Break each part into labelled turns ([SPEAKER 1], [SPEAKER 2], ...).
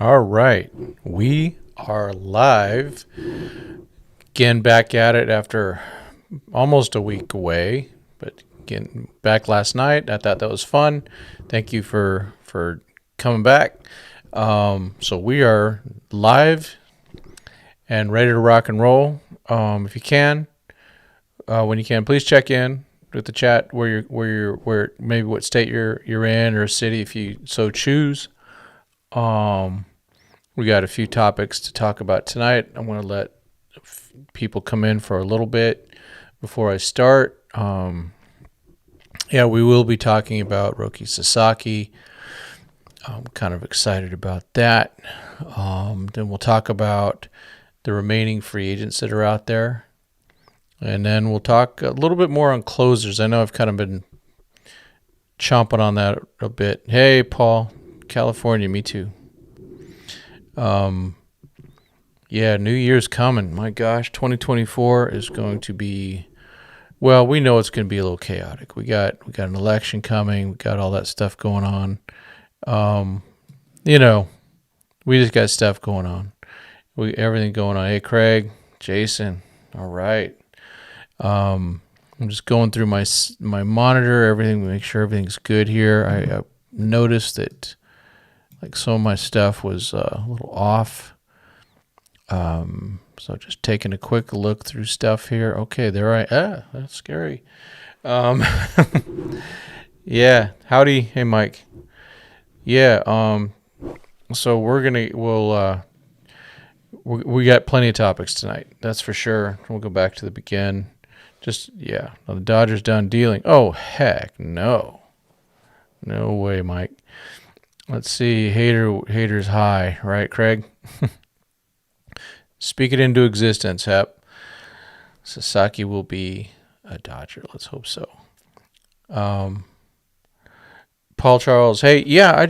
[SPEAKER 1] All right. We are live. Again, back at it after almost a week away. But again, back last night. I thought that was fun. Thank you for coming back. So we are live and ready to rock and roll. If you can, when you can, please check in with the chat where maybe what state you're in or city if you so choose. We got a few topics to talk about tonight. I'm going to let people come in for a little bit before I start. We will be talking about Roki Sasaki. I'm kind of excited about that. Then we'll talk about the remaining free agents that are out there. And then we'll talk a little bit more on closers. I know I've kind of been chomping on that a bit. Hey, Paul, California, me too. New Year's coming. My gosh, 2024 is going to be, well, we know it's going to be a little chaotic. We got an election coming. We got all that stuff going on. We just got stuff going on. Everything going on. Hey, Craig, Jason. All right. I'm just going through my monitor, everything, make sure everything's good here. I noticed that like some of my stuff was a little off. So just taking a quick look through stuff here. Okay, that's scary. Yeah. Howdy. Hey, Mike. Yeah. So we got plenty of topics tonight. That's for sure. We'll go back to the begin. The Dodgers done dealing. Oh, heck no. No way, Mike. Let's see. Haters high, right, Craig? Speak it into existence, Hep. Sasaki will be a Dodger. Let's hope so. Paul Charles. Hey, yeah, I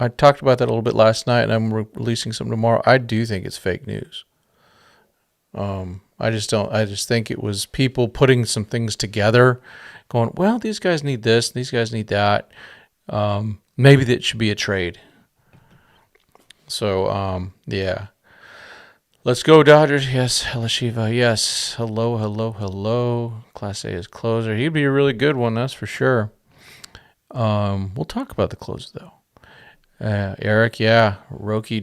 [SPEAKER 1] talked about that a little bit last night, and I'm releasing something tomorrow. I do think it's fake news. I just think it was people putting some things together, going, well, these guys need this, these guys need that. Maybe that should be a trade. So, yeah. Let's go, Dodgers. Yes. Halashiva. Yes. Hello. Class A is closer. He'd be a really good one, that's for sure. We'll talk about the closer, though. Eric, yeah. Roki,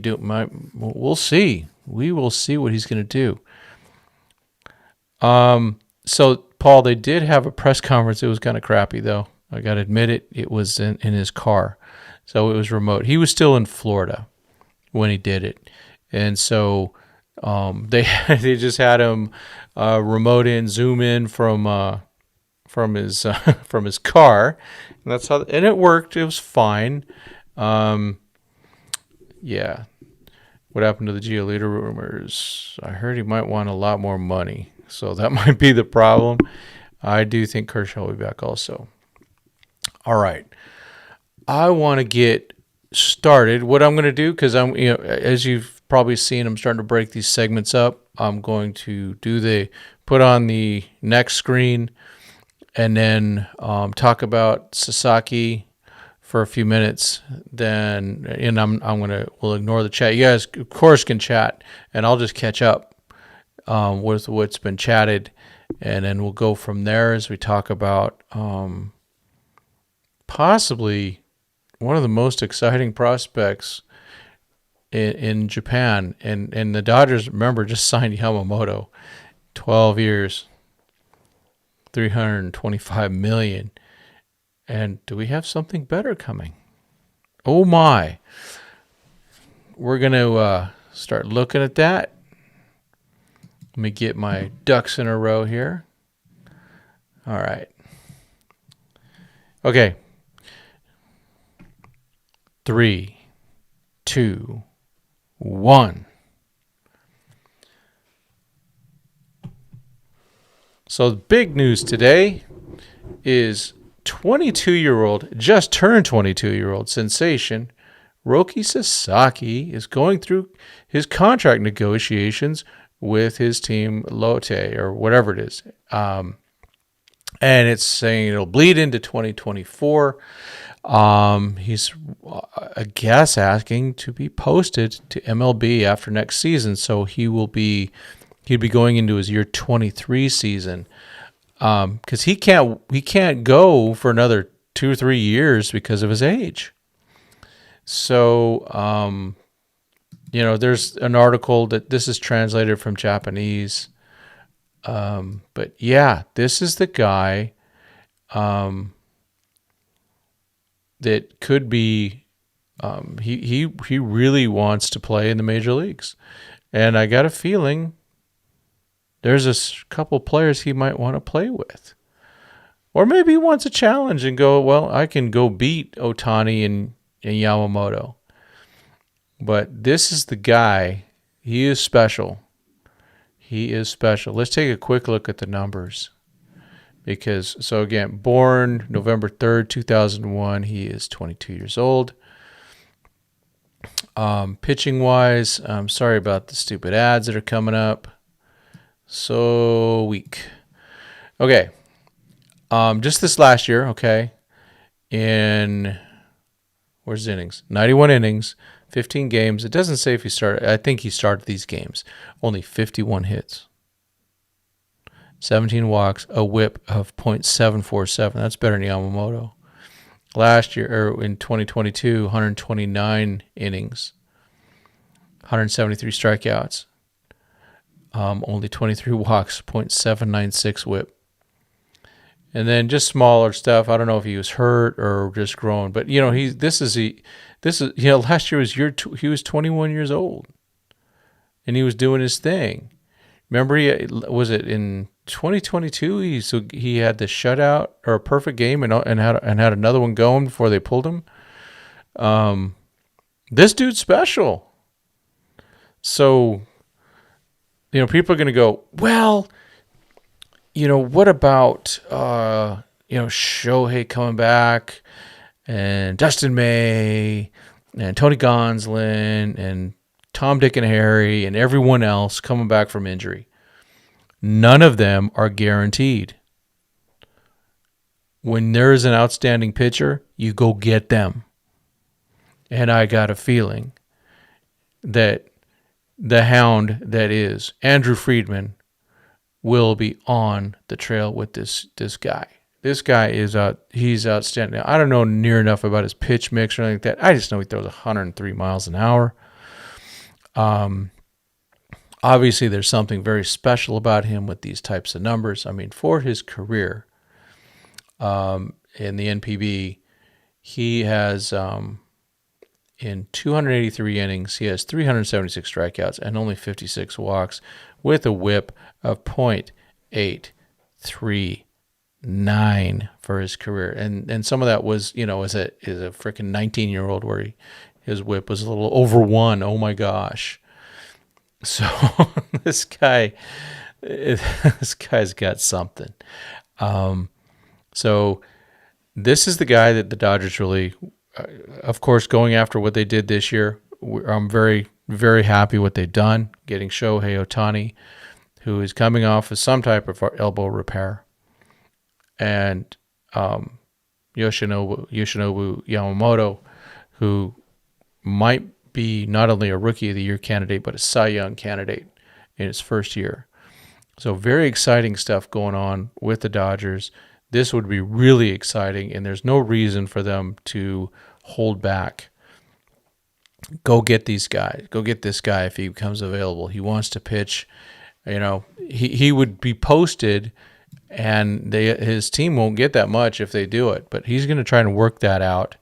[SPEAKER 1] we'll see. We will see what he's going to do. So, Paul, they did have a press conference. It was kind of crappy, though. I got to admit it. It was in his car. So it was remote. He was still in Florida when he did it. And so they just had him remote in, zoom in from his car. And it worked. It was fine. Yeah. What happened to the Gio leader rumors? I heard he might want a lot more money. So that might be the problem. I do think Kershaw will be back also. All right. I want to get started. What I'm going to do, because as you've probably seen, I'm starting to break these segments up. I'm going to put on the next screen and then talk about Sasaki for a few minutes. Then, and we'll ignore the chat. You guys, of course, can chat, and I'll just catch up with what's been chatted, and then we'll go from there as we talk about possibly one of the most exciting prospects in Japan. And the Dodgers, remember, just signed Yamamoto, 12 years, $325 million. And do we have something better coming? Oh my. We're going to start looking at that. Let me get my ducks in a row here. All right. Okay. 3, 2, 1. So the big news today is 22-year-old, just turned 22-year-old sensation Roki Sasaki is going through his contract negotiations with his team Lotte, or whatever it is. and it's saying it'll bleed into 2024. He's, I guess, asking to be posted to MLB after next season, so he'd be going into his year 23 season. Because he can't go for another 2 or 3 years because of his age. So, there's an article that this is translated from Japanese. But yeah, this is the guy that could be. He really wants to play in the major leagues, and I got a feeling there's a couple players he might want to play with. Or maybe he wants a challenge and go, well, I can go beat Ohtani and Yamamoto. But this is the guy. He is special. He is special. Let's take a quick look at the numbers. So again, born November 3rd, 2001. He is 22 years old. Pitching-wise, I'm sorry about the stupid ads that are coming up. So weak. Okay. Just this last year, okay. Where's the innings? 91 innings, 15 games. It doesn't say if he started. I think he started these games. Only 51 hits. 17 walks, a whip of .747. That's better than Yamamoto. Last year, or in 2022, 129 innings, 173 strikeouts. Only 23 walks, .796 whip. And then just smaller stuff. I don't know if he was hurt or just growing, but last year he was 21 years old, and he was doing his thing. Remember, was it in 2022? He had the shutout or a perfect game and had another one going before they pulled him. This dude's special. So, people are going to go, well, what about, Shohei coming back and Dustin May and Tony Gonsolin and Tom, Dick, and Harry and everyone else coming back from injury? None of them are guaranteed. When there is an outstanding pitcher, you go get them. And I got a feeling that the hound that is Andrew Friedman will be on the trail with this guy. This guy he's outstanding. Now, I don't know near enough about his pitch mix or anything like that. I just know he throws 103 miles an hour. Obviously, there's something very special about him with these types of numbers. I mean, for his career in the NPB, he has, in 283 innings, he has 376 strikeouts and only 56 walks with a whip of .839 for his career. And some of that was, is a freaking 19-year-old where his whip was a little over 1. Oh, my gosh. So this guy's got something. So this is the guy that the Dodgers really, of course, going after what they did this year. I'm very, very happy what they've done, getting Shohei Ohtani, who is coming off of some type of elbow repair, and Yoshinobu Yamamoto, who might be not only a Rookie of the Year candidate, but a Cy Young candidate in his first year. So very exciting stuff going on with the Dodgers. This would be really exciting, and there's no reason for them to hold back. Go get these guys. Go get this guy if he becomes available. He wants to pitch. He would be posted, and his team won't get that much if they do it, but he's going to try and work that out.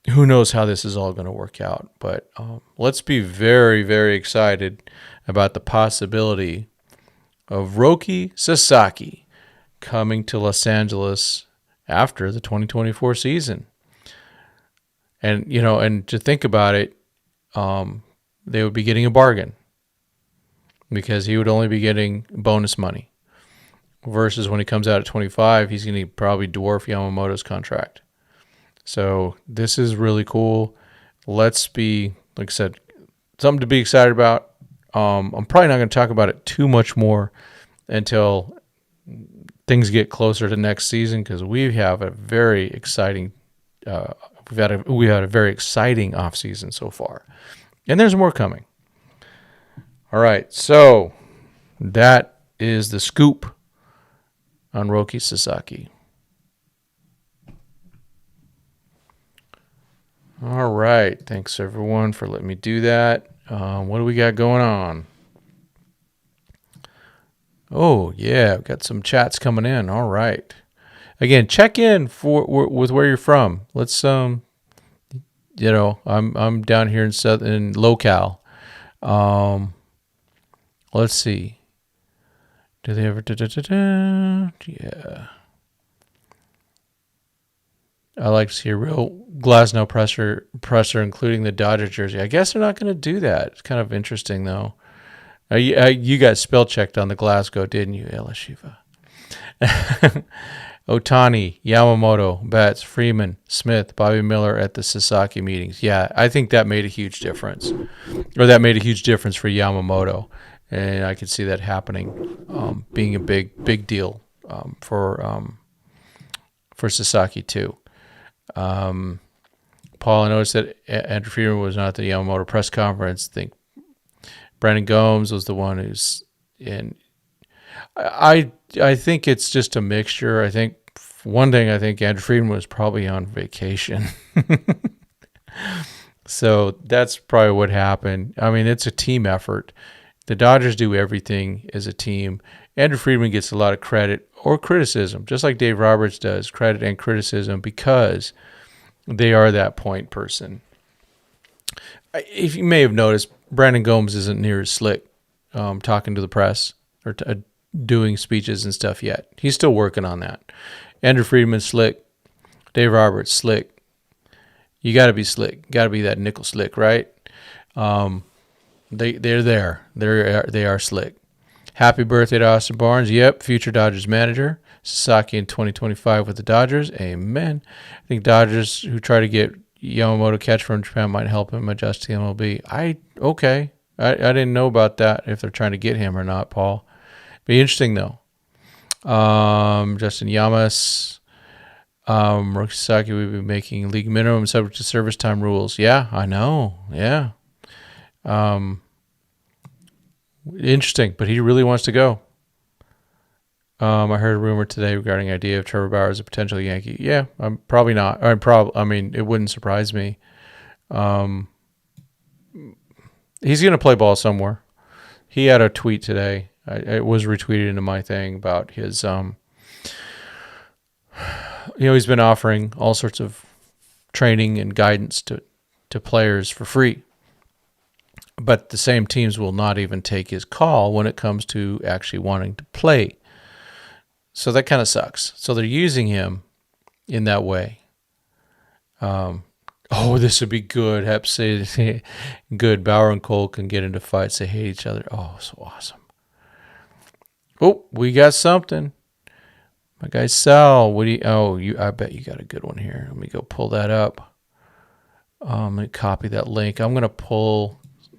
[SPEAKER 1] Who knows how this is all going to work out, but let's be very, very excited about the possibility of Roki Sasaki coming to Los Angeles after the 2024 season. And, and to think about it, they would be getting a bargain because he would only be getting bonus money versus when he comes out at 25, he's going to probably dwarf Yamamoto's contract. So this is really cool. Let's be, like I said, something to be excited about. I'm probably not going to talk about it too much more until things get closer to next season, because we have a very exciting we had a very exciting offseason so far, and there's more coming. All right, so that is the scoop on Roki Sasaki. All right, thanks everyone for letting me do that. What do we got going on? Oh yeah, I've got some chats coming in. All right. Again, check in with where you're from. Let's I'm down here in southern LoCal. Let's see. Do they ever? Yeah. I like to see a real Glasnow presser, including the Dodger jersey. I guess they're not going to do that. It's kind of interesting, though. You got spell checked on the Glasgow, didn't you, Elashiva? Otani, Yamamoto, Betts, Freeman, Smith, Bobby Miller at the Sasaki meetings. Yeah, I think that made a huge difference. Or that made a huge difference for Yamamoto. And I could see that happening, being a big deal for Sasaki, too. Paul, I noticed that Andrew Freeman was not at the Yamamoto press conference. I think Brandon Gomes was the one who's in. I think it's just a mixture. I think Andrew Friedman was probably on vacation. So that's probably what happened. I mean, it's a team effort. The Dodgers do everything as a team. Andrew Friedman gets a lot of credit or criticism, just like Dave Roberts does, credit and criticism, because they are that point person. If you may have noticed, Brandon Gomes isn't near as slick talking to the press or doing speeches and stuff yet. He's still working on that. Andrew Friedman, slick. Dave Roberts, slick. You got to be slick. Got to be that nickel slick, right? They're there. They are slick. Happy birthday to Austin Barnes. Yep, future Dodgers manager. Sasaki in 2025 with the Dodgers. Amen. I think Dodgers who try to get Yamamoto catch from Japan might help him adjust to MLB. I didn't know about that, if they're trying to get him or not, Paul. Be interesting, though. Justin Yamas. Roki Sasaki will be making league minimum subject to service time rules. Yeah, I know. Yeah. Interesting, but he really wants to go. I heard a rumor today regarding the idea of Trevor Bauer as a potential Yankee. Yeah, I'm probably not. It wouldn't surprise me. He's going to play ball somewhere. He had a tweet today. It was retweeted into my thing about his, he's been offering all sorts of training and guidance to players for free. But the same teams will not even take his call when it comes to actually wanting to play. So that kind of sucks. So they're using him in that way. This would be good. Hep say good. Bauer and Cole can get into fights. They hate each other. Oh, so awesome. Oh, we got something. My guy Sal. I bet you got a good one here. Let me go pull that up. Let me copy that link.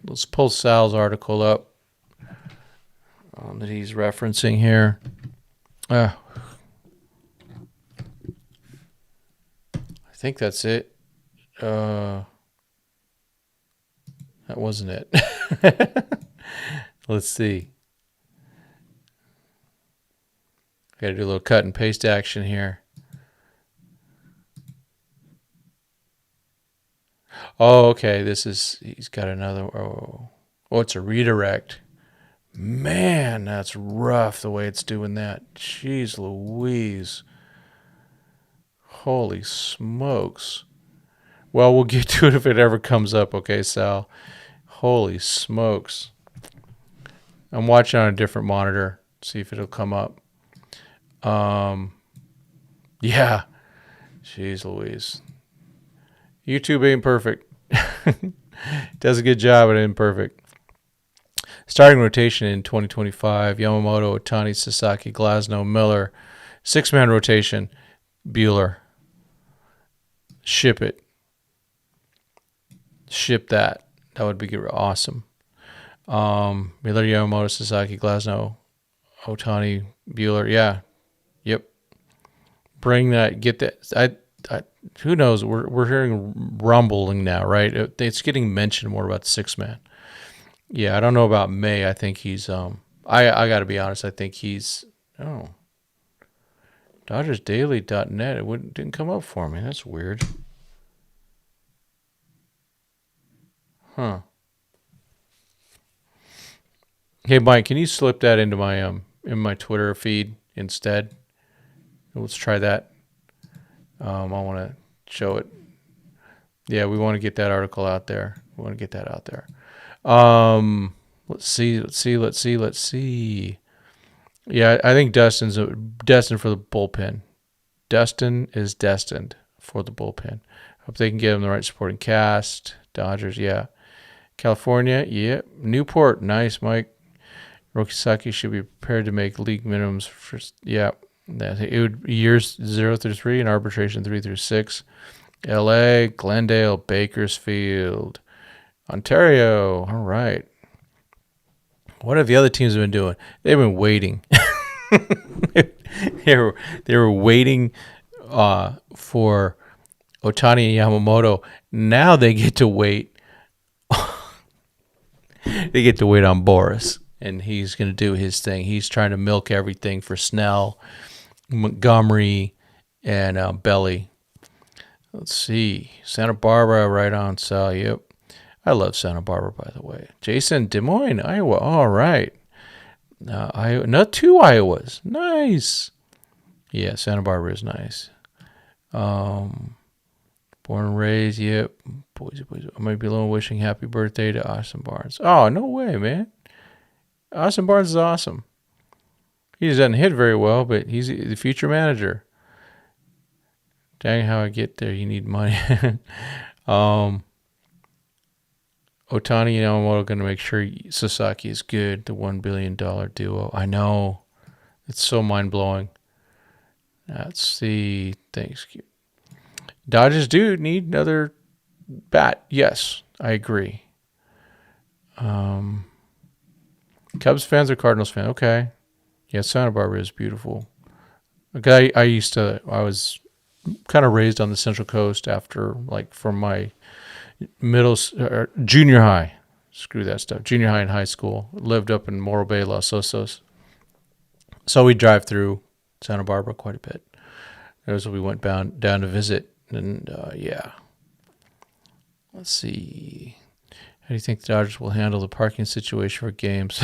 [SPEAKER 1] Let's pull Sal's article up that he's referencing here. I think that's it. That wasn't it. Let's see. Got to do a little cut and paste action here. Oh, okay. He's got another. It's a redirect. Man, that's rough the way it's doing that. Jeez Louise. Holy smokes. Well, we'll get to it if it ever comes up, okay, Sal? Holy smokes. I'm watching on a different monitor. See if it'll come up. Yeah. Jeez Louise. YouTube ain't perfect. Does a good job, but ain't perfect. Starting rotation in 2025, Yamamoto, Otani, Sasaki, Glasnow, Miller. 6-man rotation, Bueller. Ship it. Ship that. That would be awesome. Miller, Yamamoto, Sasaki, Glasnow, Otani, Bueller. Yeah. Yep. Bring that. Get that. Who knows? We're hearing rumbling now, right? It's getting mentioned more about the 6-man. Yeah, I don't know about May. I think he's I got to be honest. I think he's DodgersDaily.net. Didn't come up for me. That's weird. Huh. Hey Mike, can you slip that into my in my Twitter feed instead? Let's try that. I want to show it. Yeah, we want to get that article out there. We want to get that out there. Let's see. Yeah, I think Dustin's destined for the bullpen. Dustin is destined for the bullpen. Hope they can get him the right supporting cast. Dodgers, yeah. California, yeah. Newport, nice, Mike. Roki Sasaki should be prepared to make league minimums for, yeah. It would be years 0 through 3 and arbitration 3 through 6. LA, Glendale, Bakersfield, Ontario. All right. What have the other teams been doing? They've been waiting. they were waiting for Otani and Yamamoto. Now they get to wait. They get to wait on Boris, and he's going to do his thing. He's trying to milk everything for Snell, Montgomery, and Belly. Let's see. Santa Barbara, right on Sal. Yep. I love Santa Barbara, by the way. Jason, Des Moines, Iowa. All right. Not 2 Iowas. Nice. Yeah, Santa Barbara is nice. Born and raised, yep. Boys. I might be alone wishing happy birthday to Austin Barnes. Oh, no way, man. Austin Barnes is awesome. He doesn't hit very well, but he's the future manager. Dang, how I get there. You need money. Otani and Yamamoto going to make sure Sasaki is good. The $1 billion duo. I know. It's so mind-blowing. Let's see. Thanks. Dodgers do need another bat. Yes, I agree. Cubs fans or Cardinals fans? Okay. Yeah, Santa Barbara is beautiful. Okay, I was kind of raised on the Central Coast after, from my junior high. Screw that stuff. Junior high and high school. Lived up in Morro Bay, Los Osos. So we drive through Santa Barbara quite a bit. As we went down to visit. And, yeah. Let's see. How do you think the Dodgers will handle the parking situation for games?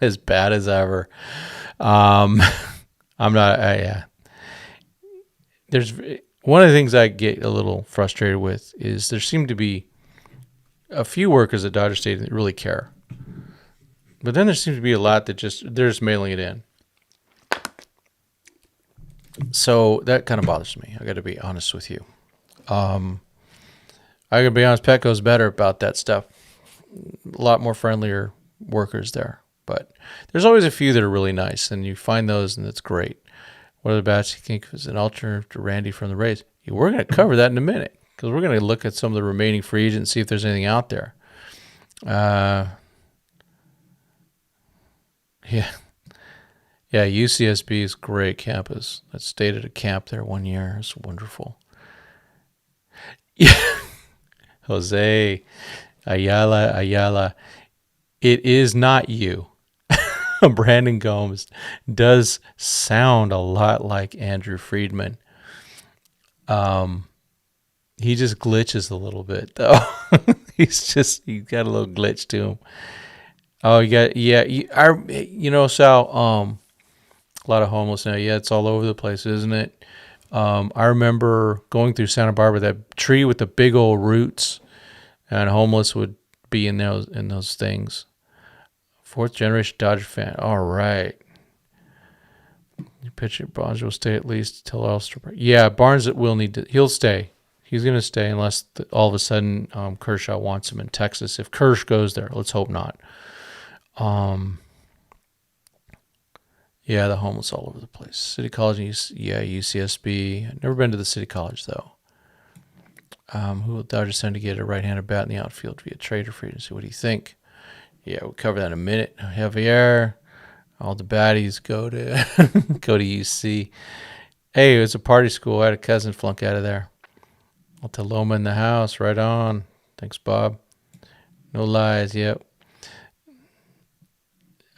[SPEAKER 1] As bad as ever. I'm not, yeah. There's one of the things I get a little frustrated with is there seem to be a few workers at Dodger Stadium that really care. But then there seems to be a lot that they're just mailing it in. So that kind of bothers me. I got to be honest with you. I got to be honest, Petco's better about that stuff. A lot more friendlier workers there. But there's always a few that are really nice, and you find those, and that's great. What other bats you think is an alternative to Randy from the Rays? Yeah, we're going to cover that in a minute because we're going to look at some of the remaining free agents and see if there's anything out there. Yeah, UCSB is great campus. I stayed at a camp there 1 year. It's wonderful. Yeah, Jose Ayala. It is not you. Brandon Gomes does sound a lot like Andrew Friedman. He just glitches a little bit though. He's got a little glitch to him. Oh, Sal. A lot of homeless now. Yeah, it's all over the place, isn't it? I remember going through Santa Barbara, that tree with the big old roots, and homeless would be in those things. 4th generation Dodger fan. All right. Pitcher Barnes will stay at least till Ulster. Yeah, Barnes will need to. He'll stay. He's going to stay unless all of a sudden Kershaw wants him in Texas. If Kersh goes there, let's hope not. Yeah, the homeless all over the place. City College, UCSB. I've never been to the City College though. Who will Dodgers send to get a right-handed bat in the outfield via trade or free agency? What do you think? Yeah, we'll cover that in a minute. Javier. All the baddies go to go to UC. Hey, it was a party school. I had a cousin flunk out of there. Altaloma in the house. Right on. Thanks, Bob. No lies. Yep.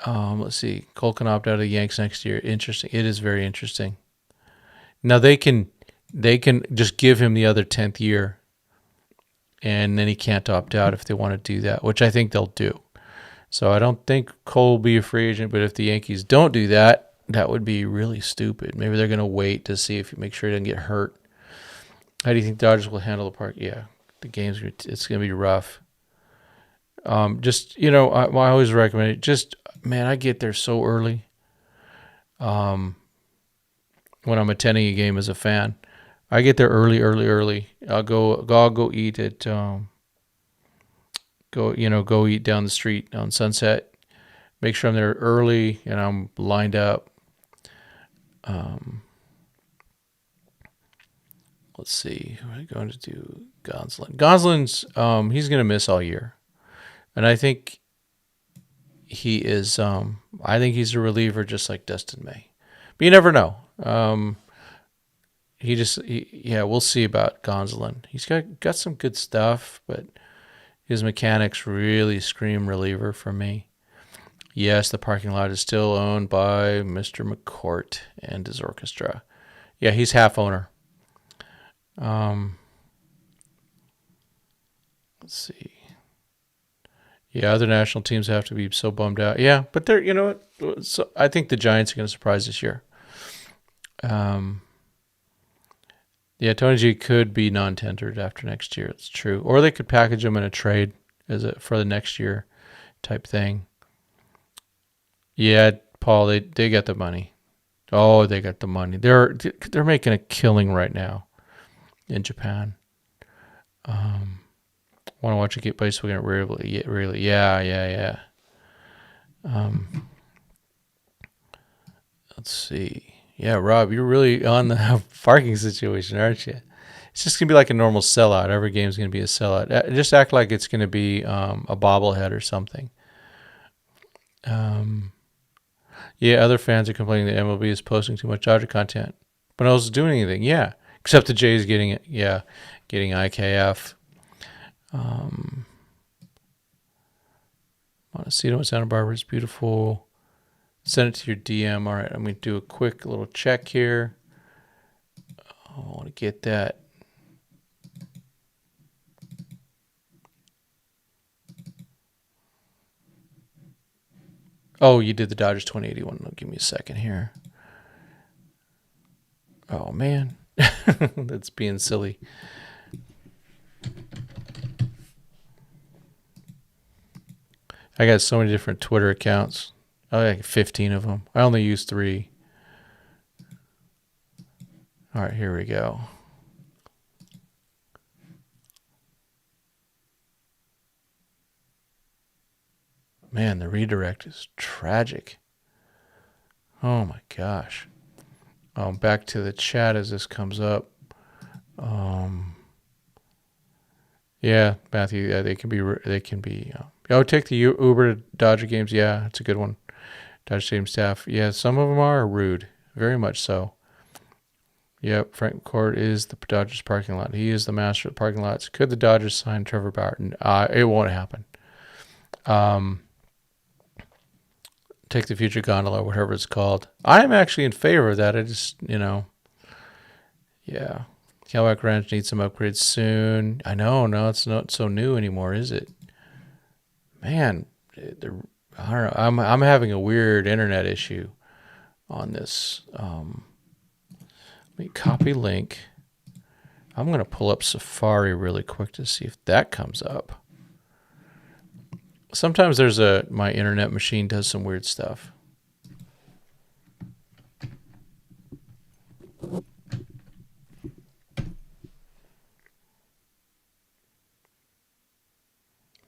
[SPEAKER 1] Let's see. Cole can opt out of the Yanks next year. Interesting. It is very interesting. Now they can just give him the other 10th year, and then he can't opt out if they want to do that, which I think they'll do. So I don't think Cole will be a free agent, but if the Yankees don't do that, that would be really stupid. Maybe they're going to wait to see if you make sure he doesn't get hurt. How do you think Dodgers will handle the park? Yeah, the game's it's going to be rough. Just, I always recommend it. Just, man, I get there so early. When I'm attending a game as a fan, I get there early. I'll go eat at, go eat down the street on Sunset. Make sure I'm there early and I'm lined up. Let's see. Who am I going to do? Gonsolin's, he's going to miss all year. And I think he is, I think he's a reliever just like Dustin May. But you never know. We'll see about Gonsolin. He's got some good stuff, but his mechanics really scream reliever for me. Yes, the parking lot is still owned by Mr. McCourt and his orchestra. Yeah, he's half owner. Let's see. Yeah, other national teams have to be so bummed out. Yeah, but they're, you know what? So I think the Giants are going to surprise this year. Yeah, Tony G could be non-tendered after next year. It's true. Or they could package him in a trade for the next year type thing. Yeah, Paul, they got the money. Oh, they got the money. They're making a killing right now in Japan. Want to watch it get by so we can really. Yeah. Let's see. Yeah, Rob, you're really on the parking situation, aren't you? It's just going to be like a normal sellout. Every game's going to be a sellout. Just act like it's going to be a bobblehead or something. Yeah, other fans are complaining that MLB is posting too much Dodger content. But I was doing anything. Yeah, except the Jays getting it. Yeah, getting IKF. Montecito in Santa Barbara is beautiful. Send it to your DM. All right, I'm going to do a quick little check here. I want to get that. Oh, you did the Dodgers 2081. Give me a second here. Oh, man. That's being silly. I got so many different Twitter accounts. I got 15 of them. I only use 3. All right, here we go. Man, the redirect is tragic. Oh my gosh. Back to the chat as this comes up. Yeah, Matthew, they can be. Take the Uber to Dodger games. Yeah, it's a good one. Dodger Stadium staff. Yeah, some of them are rude, very much so. Yep, Frank McCourt is the Dodgers parking lot. He is the master of the parking lots. Could the Dodgers sign Trevor Barton? It won't happen. Take the future gondola, whatever it's called. I'm actually in favor of that. I just, yeah. Cowback Ranch needs some upgrades soon. I know, no, it's not so new anymore, is it? Man, I don't know. I'm having a weird internet issue on this. Let me copy link. I'm going to pull up Safari really quick to see if that comes up. Sometimes my internet machine does some weird stuff.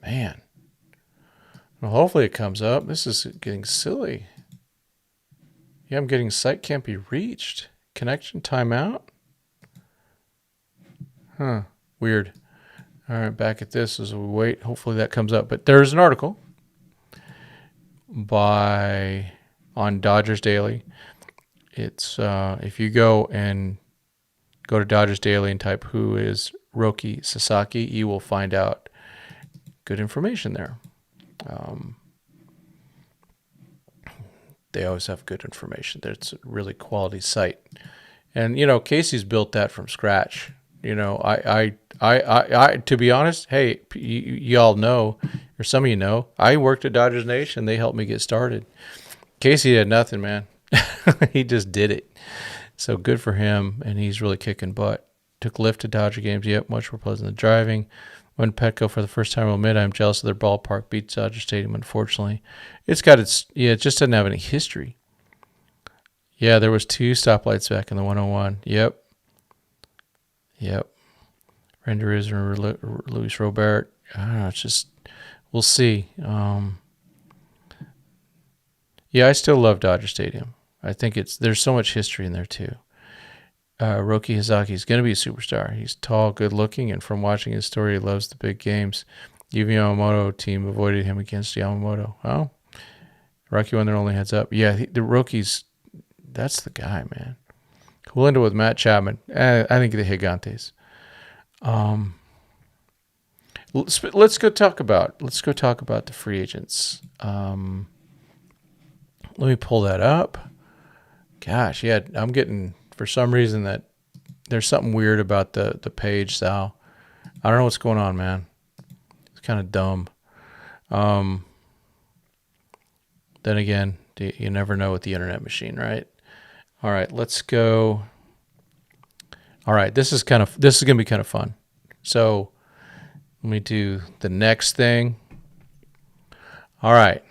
[SPEAKER 1] Man. Well, hopefully it comes up. This is getting silly. Yeah, I'm getting site can't be reached. Connection timeout. Huh. Weird. All right, back at this as we wait. Hopefully that comes up. But there's an article by on Dodgers Daily. It's if you go to Dodgers Daily and type who is Roki Sasaki, you will find out good information there. They always have good information. It's a really quality site. And, Casey's built that from scratch. I to be honest, hey, y'all know, or some of you know, I worked at Dodgers Nation. They helped me get started. Casey had nothing, man. He just did it. So good for him, and he's really kicking butt. Took Lyft to Dodger games. Yep, much more pleasant than driving. Went Petco for the first time. I'll admit I'm jealous of their ballpark. Beats Dodger Stadium, unfortunately. It just doesn't have any history. Yeah, there was 2 stoplights back in the 101. Yep. Renderizzo and Luis Robert. I don't know. It's just, we'll see. Yeah, I still love Dodger Stadium. I think there's so much history in there too. Roki Sasaki is going to be a superstar. He's tall, good looking, and from watching his story, he loves the big games. Yuvi Yamamoto team avoided him against Yamamoto. Oh, Rocky won their only heads up. Yeah, the Roki's, that's the guy, man. We'll end it with Matt Chapman. I think the Gigantes. Let's go talk about the free agents. Let me pull that up. Gosh, yeah, I'm getting, for some reason, that there's something weird about the page, Sal. I don't know what's going on, man. It's kind of dumb. Then again, you never know with the internet machine, right? All right, let's go. All right, this is going to be kind of fun. So let me do the next thing. All right,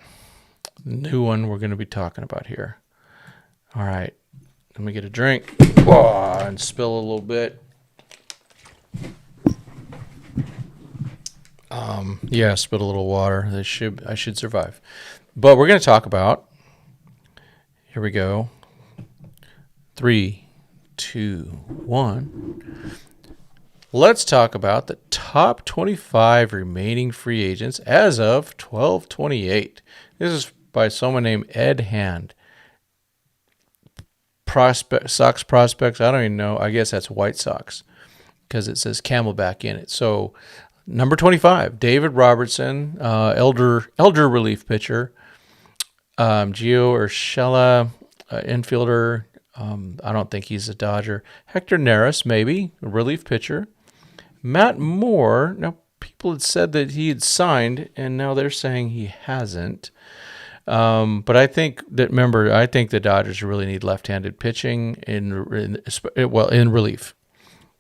[SPEAKER 1] new one we're going to be talking about here. All right, let me get a drink and spill a little bit. Spilled a little water. I should survive. But we're going to talk about, here we go. 3, 2, 1. Let's talk about the top 25 remaining free agents as of 12/28. This is by someone named Ed Hand. Sox prospects, I don't even know. I guess that's White Sox because it says Camelback in it. So number 25, David Robertson, elder relief pitcher. Gio Urshela, infielder. I don't think he's a Dodger. Hector Neris, maybe, a relief pitcher. Matt Moore, now people had said that he had signed, and now they're saying he hasn't. But I think the Dodgers really need left-handed pitching in relief.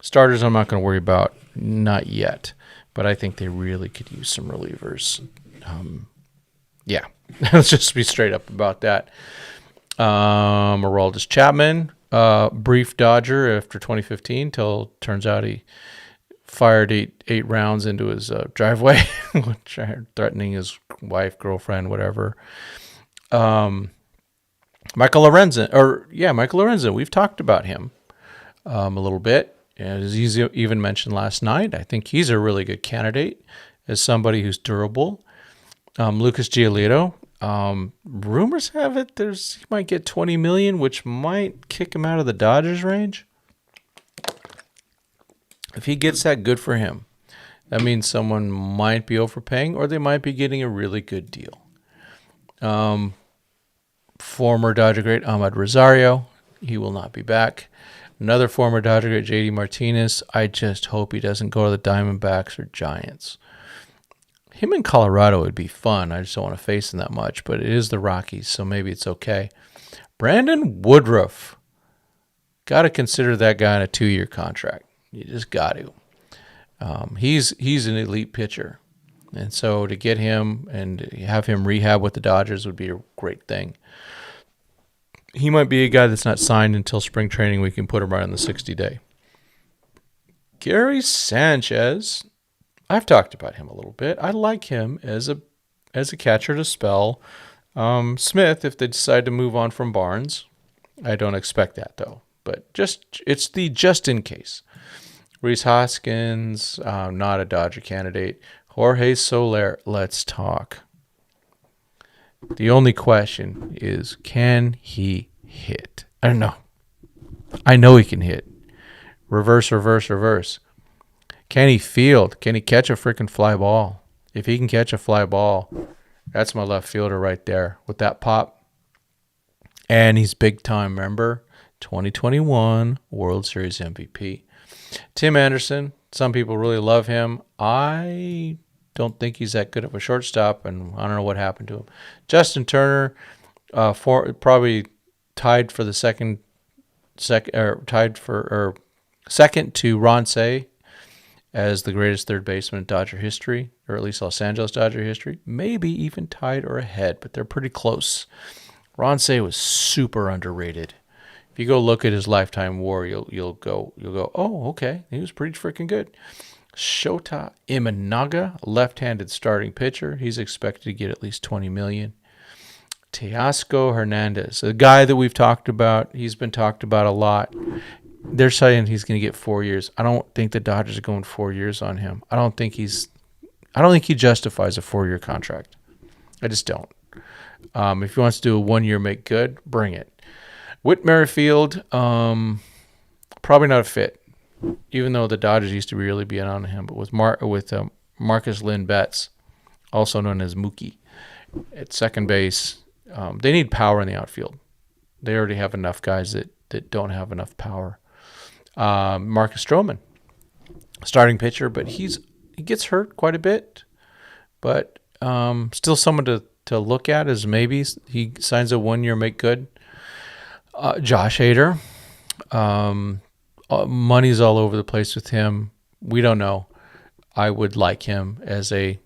[SPEAKER 1] Starters I'm not going to worry about, not yet. But I think they really could use some relievers. Yeah, let's just be straight up about that. Aroldis Chapman, brief Dodger after 2015 till turns out he fired eight rounds into his driveway, threatening his wife, girlfriend, whatever. Michael Lorenzen. We've talked about him a little bit. As he even mentioned last night, I think he's a really good candidate as somebody who's durable. Lucas Giolito. Rumors have it he might get $20 million, which might kick him out of the Dodgers range. If he gets that, good for him. That means someone might be overpaying, or they might be getting a really good deal. Former Dodger great Ahmed Rosario, he will not be back. Another former Dodger great, JD Martinez. I just hope he doesn't go to the Diamondbacks or Giants. Him in Colorado would be fun. I just don't want to face him that much, but it is the Rockies, so maybe it's okay. Brandon Woodruff. Got to consider that guy on a 2-year contract. You just got to. He's an elite pitcher. And so to get him and have him rehab with the Dodgers would be a great thing. He might be a guy that's not signed until spring training. We can put him right on the 60-day. Gary Sanchez. I've talked about him a little bit. I like him as a catcher to spell Smith if they decide to move on from Barnes. I don't expect that, though. But it's the just in case. Rhys Hoskins, not a Dodger candidate. Jorge Soler, let's talk. The only question is, can he hit? I don't know. I know he can hit. Reverse, reverse, reverse. Can he field? Can he catch a freaking fly ball? If he can catch a fly ball, that's my left fielder right there with that pop. And he's big time, remember? 2021 World Series MVP. Tim Anderson, some people really love him. I don't think he's that good of a shortstop, and I don't know what happened to him. Justin Turner, probably tied for the second to Ron Cey as the greatest third baseman in Dodger history, or at least Los Angeles Dodger history. Maybe even tied or ahead, but they're pretty close. Ron Cey was super underrated. If you go look at his lifetime WAR, you'll go, oh, okay, he was pretty freaking good. Shota Imanaga, left-handed starting pitcher. He's expected to get at least $20 million. Teoscar Hernandez, a guy that we've talked about. He's been talked about a lot. They're saying he's going to get 4 years. I don't think the Dodgers are going 4 years on him. I don't think he justifies a 4-year contract. I just don't. If he wants to do a 1-year make good, bring it. Whit Merrifield, probably not a fit, even though the Dodgers used to really be on him. But with Marcus Lynn Betts, also known as Mookie, at second base, they need power in the outfield. They already have enough guys that don't have enough power. Marcus Stroman, starting pitcher, but he gets hurt quite a bit. But still someone to look at as maybe he signs a 1-year make good. Josh Hader, money's all over the place with him. We don't know. I would like him as a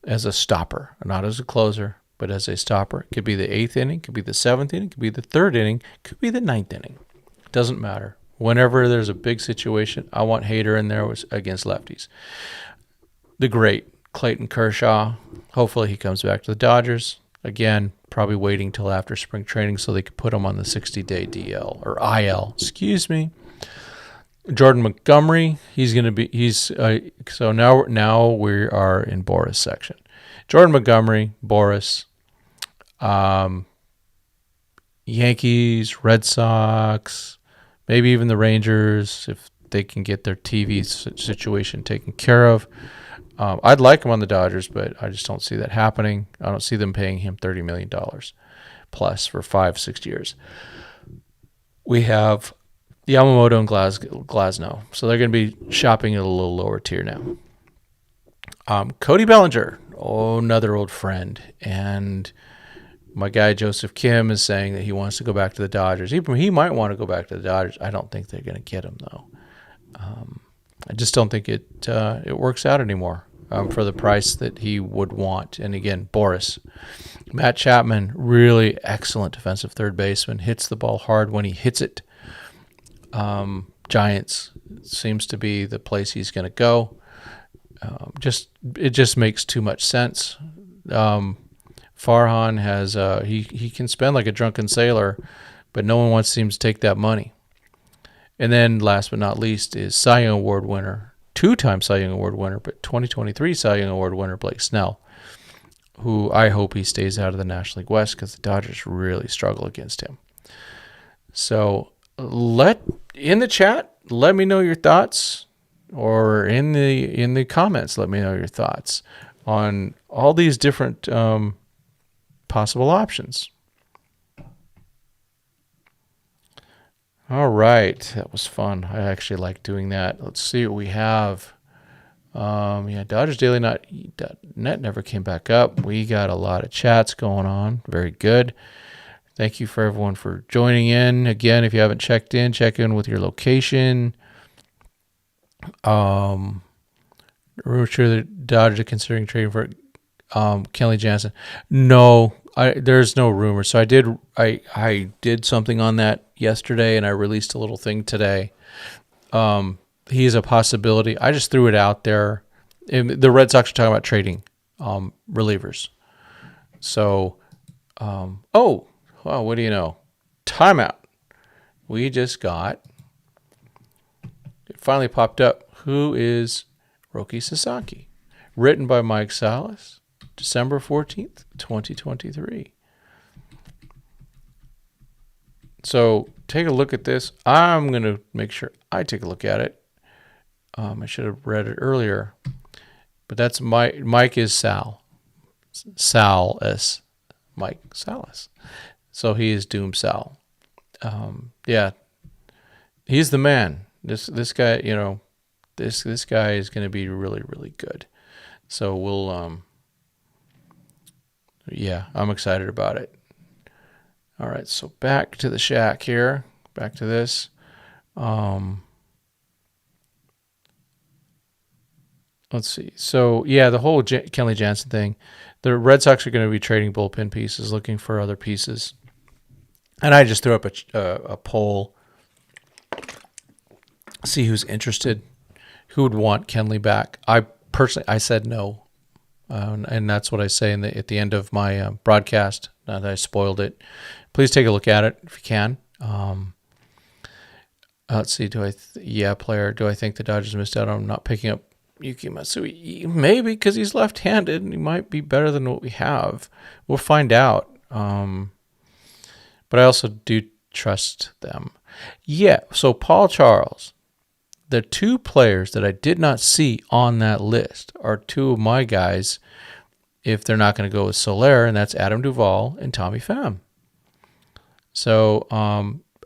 [SPEAKER 1] stopper, not as a closer, but as a stopper. It could be the 8th inning, could be the 7th inning, could be the 3rd inning, could be the 9th inning. It doesn't matter. Whenever there's a big situation, I want Hader in there against lefties. The great Clayton Kershaw, hopefully he comes back to the Dodgers. Again, probably waiting till after spring training so they could put him on the 60-day DL or IL. Excuse me. Jordan Montgomery, so now we are in Boris section. Jordan Montgomery, Boris, Yankees, Red Sox, maybe even the Rangers if they can get their TV situation taken care of. I'd like him on the Dodgers, but I just don't see that happening. I don't see them paying him $30 million plus for 5-6 years. We have Yamamoto and Glasnow, so they're going to be shopping at a little lower tier now. Cody Bellinger, another old friend, and my guy Joseph Kim is saying that he wants to go back to the Dodgers. He might want to go back to the Dodgers. I don't think they're going to get him though. I just don't think it works out anymore for the price that he would want. And again, Boris. Matt Chapman, really excellent defensive third baseman, hits the ball hard when he hits it. Giants seems to be the place he's going to go. It just makes too much sense. Farhan has he can spend like a drunken sailor, but no one wants him to take that money. And then last but not least is Cy Young Award winner, 2-time Cy Young Award winner, but 2023 Cy Young Award winner Blake Snell, who I hope he stays out of the National League West because the Dodgers really struggle against him. So in the chat, let me know your thoughts, or in the comments, let me know your thoughts on all these different possible options. All right, that was fun. I actually like doing that. Let's see what we have. Dodgers Daily Net never came back up. We got a lot of chats going on. Very good. Thank you for everyone for joining in. Again, if you haven't check in with your location. We're sure the Dodgers are considering trading for Kelly Jansen. No, there's no rumor. So I did something on that yesterday, and I released a little thing today. He's a possibility. I just threw it out there. The Red Sox are talking about trading relievers. So, what do you know? Timeout. We just got. It finally popped up. Who is Roki Sasaki? Written by Mike Salas. December 14th, 2023. So take a look at this. I'm going to make sure I take a look at it. I should have read it earlier. But that's Mike is Sal. Sal-S. Mike Salas. So he is Doom Sal. Yeah. He's the man. This guy, this guy is going to be really, really good. So we'll, yeah, I'm excited about it. All right, so back to the shack here. Back to this. Let's see. So, yeah, the whole Kenley Jansen thing. The Red Sox are going to be trading bullpen pieces, looking for other pieces. And I just threw up a poll. See who's interested. Who would want Kenley back? I said no. And that's what I say at the end of my broadcast. Now that I spoiled it. Please take a look at it if you can. Let's see. Do I think the Dodgers missed out on not picking up Yuki Matsui? Maybe because he's left-handed and he might be better than what we have. We'll find out. But I also do trust them. Yeah. So Paul Charles, the two players that I did not see on that list are two of my guys. If they're not going to go with Soler, and that's Adam Duvall and Tommy Pham. So